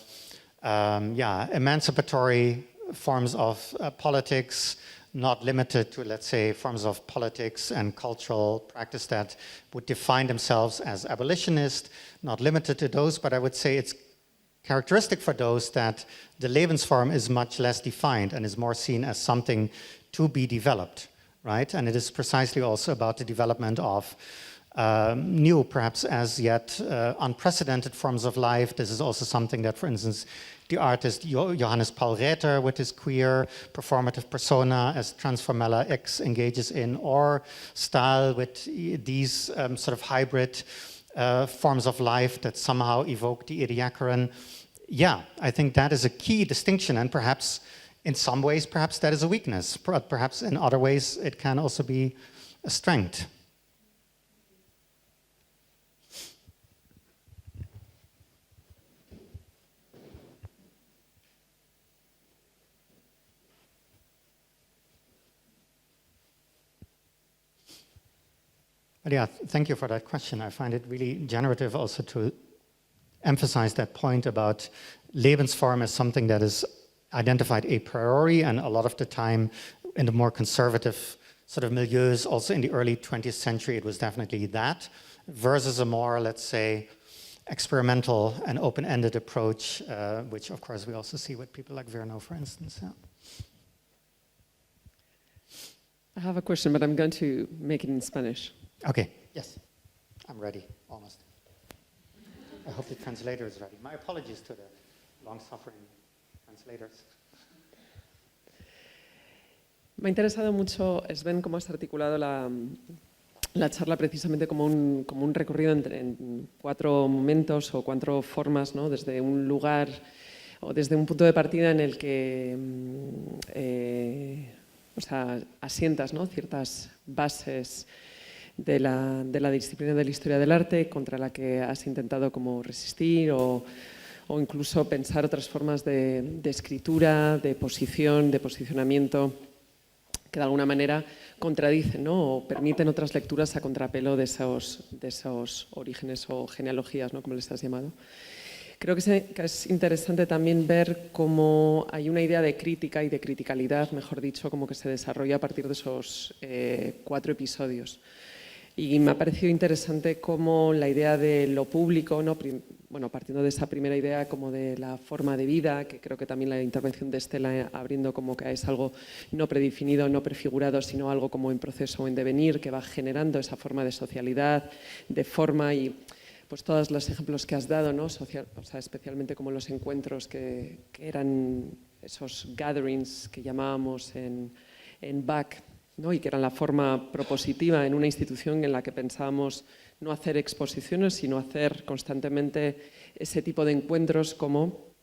emancipatory forms of politics, not limited to, let's say, forms of politics and cultural practice that would define themselves as abolitionist, not limited to those, but I would say it's characteristic for those that the Lebensform is much less defined and is more seen as something to be developed, right? And it is precisely also about the development of new, perhaps as yet unprecedented forms of life. This is also something that, for instance, the artist Johannes Paul Räther with his queer performative persona as Transformella X engages in, or Stahl with these sort of hybrid forms of life that somehow evoke the Ediacaran. Yeah, I think that is a key distinction, and perhaps in some ways, perhaps that is a weakness, but perhaps in other ways it can also be a strength. But yeah, thank you for that question. I find it really generative also to emphasize that point about Lebensform as something that is identified a priori, and a lot of the time in the more conservative sort of milieus, also in the early 20th century, it was definitely that, versus a more, let's say, experimental and open-ended approach, which of course we also see with people like Virno, for instance. Yeah. I have a question, but I'm going to make it in Spanish. Okay, yes, I'm ready, almost. I hope the translator is ready. My apologies to the long-suffering translators. Me ha interesado mucho, Sven, cómo has articulado la charla precisamente como un recorrido en cuatro momentos o cuatro formas, ¿no? Desde un lugar o desde un punto de partida en el que asientas, ¿no? Ciertas bases de la disciplina de la historia del arte contra la que has intentado como resistir o incluso pensar otras formas de escritura, de posición, de posicionamiento que de alguna manera contradicen, ¿no? O permiten otras lecturas a contrapelo de esos orígenes o genealogías, ¿no? Como les has llamado. Creo que es interesante también ver cómo hay una idea de crítica y de criticalidad, mejor dicho, como que se desarrolla a partir de esos 4 episodios. Y me ha parecido interesante cómo la idea de lo público, ¿no? Bueno, partiendo de esa primera idea como de la forma de vida, que creo que también la intervención de Estela abriendo como que es algo no predefinido, no prefigurado, sino algo como en proceso o en devenir, que va generando esa forma de socialidad, de forma y pues todos los ejemplos que has dado, ¿no? O sea, especialmente como los encuentros que eran esos gatherings que llamábamos en BAC, ¿no? Y que eran la forma propositiva en una institución en la que pensábamos no hacer exposiciones, sino hacer constantemente ese tipo de encuentros como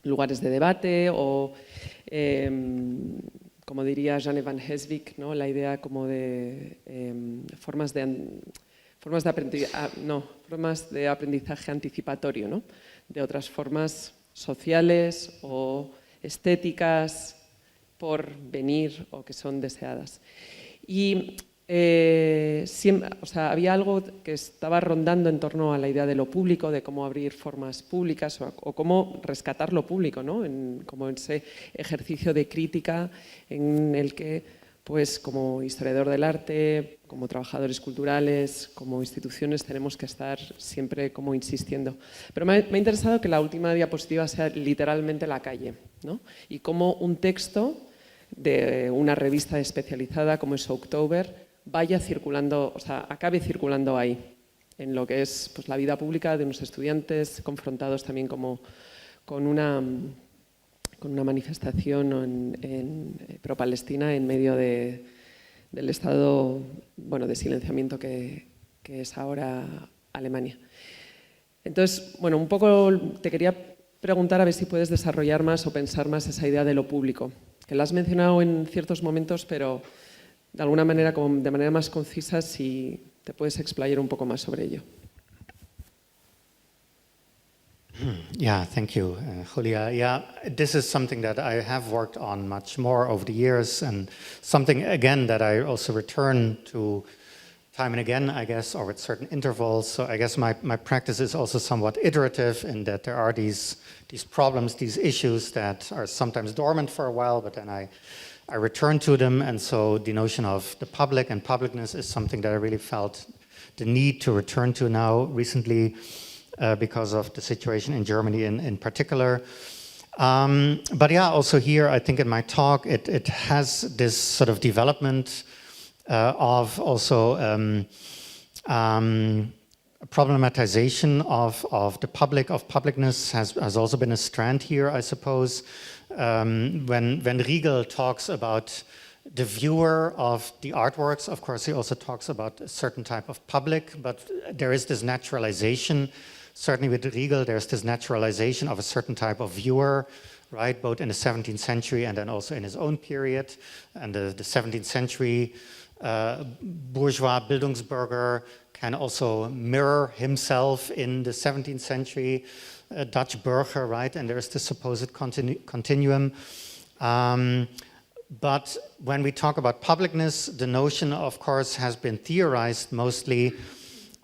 lugares de debate o, como diría Jeanne van Heeswijk, ¿no? La idea como de formas de aprendizaje anticipatorio, ¿no? De otras formas sociales o estéticas por venir o que son deseadas. Y siempre, o sea, había algo que estaba rondando en torno a la idea de lo público, de cómo abrir formas públicas o cómo rescatar lo público, ¿no? Como ese ejercicio de crítica en el que, pues, como historiador del arte, como trabajadores culturales, como instituciones, tenemos que estar siempre como insistiendo. Pero me ha interesado que la última diapositiva sea literalmente la calle, ¿no? Y cómo un texto de una revista especializada como es October vaya circulando, o sea, acabe circulando ahí, en lo que es pues, la vida pública de unos estudiantes confrontados también como con una manifestación pro-Palestina en medio del estado bueno, de silenciamiento que es ahora Alemania. Entonces, bueno, un poco te quería preguntar a ver si puedes desarrollar más o pensar más esa idea de lo público, que la has mencionado en ciertos momentos, pero de alguna manera, como de manera más concisa, si te puedes explayar un poco más sobre ello. Yeah, thank you, Julia. Yeah, this is something that I have worked on much more over the years, and something, again, that I also return to time and again, I guess, or at certain intervals. So I guess my practice is also somewhat iterative in that there are these problems, these issues that are sometimes dormant for a while, but then I return to them. And so the notion of the public and publicness is something that I really felt the need to return to now recently because of the situation in Germany in particular. But yeah, also here, I think in my talk, it has this sort of development of also problematization of the public, of publicness has also been a strand here, I suppose. When Riegel talks about the viewer of the artworks, of course, he also talks about a certain type of public, but there is this naturalization. Certainly with Riegel, there's this naturalization of a certain type of viewer, right, both in the 17th century and then also in his own period. And the 17th century bourgeois Bildungsbürger can also mirror himself in the 17th century Dutch burger, right? And there's this supposed continuum. But when we talk about publicness, the notion, of course, has been theorized mostly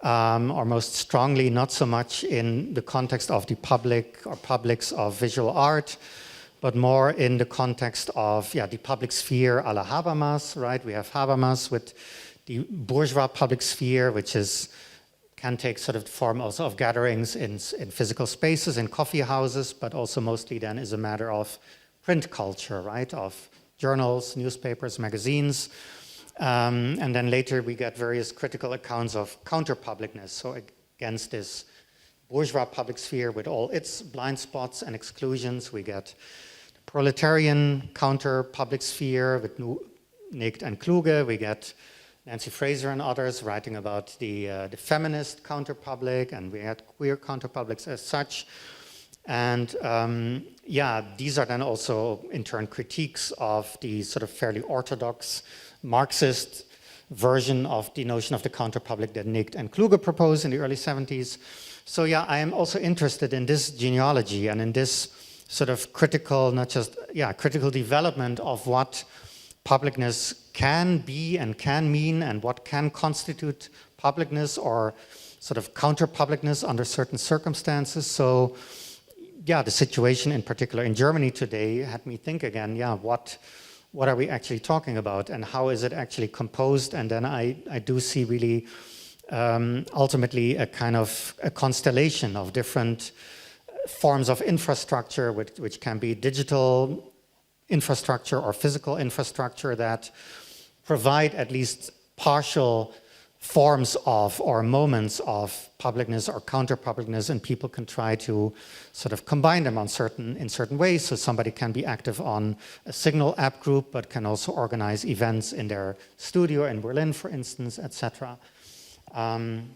or most strongly, not so much in the context of the public or publics of visual art, but more in the context of the public sphere a la Habermas, right? We have Habermas with the bourgeois public sphere, which can take sort of the form also of gatherings in physical spaces, in coffee houses, but also mostly then is a matter of print culture, right? Of journals, newspapers, magazines. And then later we get various critical accounts of counter-publicness, so against this bourgeois public sphere with all its blind spots and exclusions, we get the proletarian counter-public sphere with Negt and Kluge, we get Nancy Fraser and others writing about the feminist counter-public, and we had queer counter-publics as such. And these are then also in turn critiques of the sort of fairly orthodox Marxist version of the notion of the counter-public that Negt and Kluge proposed in the early 70s. So I am also interested in this genealogy and in this sort of critical, not just, critical development of what publicness can be and can mean and what can constitute publicness or sort of counter-publicness under certain circumstances. So the situation in particular in Germany today had me think again, what are we actually talking about and how is it actually composed? And then I do see really ultimately a kind of a constellation of different forms of infrastructure, which can be digital infrastructure or physical infrastructure that provide at least partial forms of or moments of publicness or counter-publicness, and people can try to sort of combine them in certain ways. So somebody can be active on a Signal app group, but can also organize events in their studio in Berlin, for instance, etc.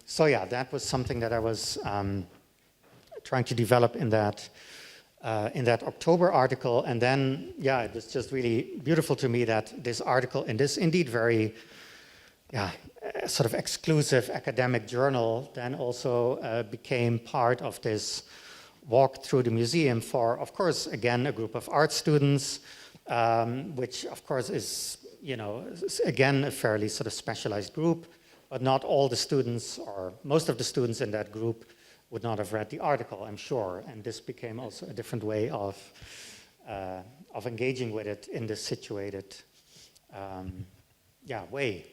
So yeah, that was something that I was trying to develop in that October article. And then, yeah, it was just really beautiful to me that this article in this indeed very, sort of exclusive academic journal then also became part of this walk through the museum for, of course, again, a group of art students, which of course is, again, a fairly sort of specialized group, but not all the students or most of the students in that group would not have read the article, I'm sure. And this became also a different way of engaging with it in this situated way.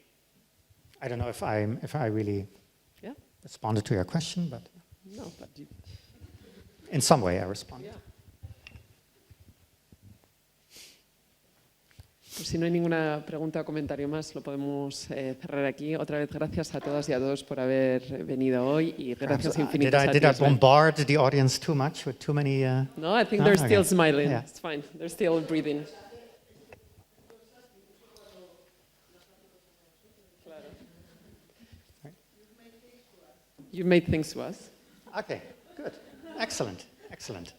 I don't know if I really responded to your question, but no, but in some way I responded. Yeah. Pues si no hay ninguna pregunta o comentario más, lo podemos cerrar aquí. Otra vez, gracias a todas y a todos por haber venido hoy y gracias infinitas a ti. Did I bombard the audience too much with too many? No, I think they're still smiling. Yeah. It's fine. They're still breathing. You made things to us. Okay, good. Excellent, excellent.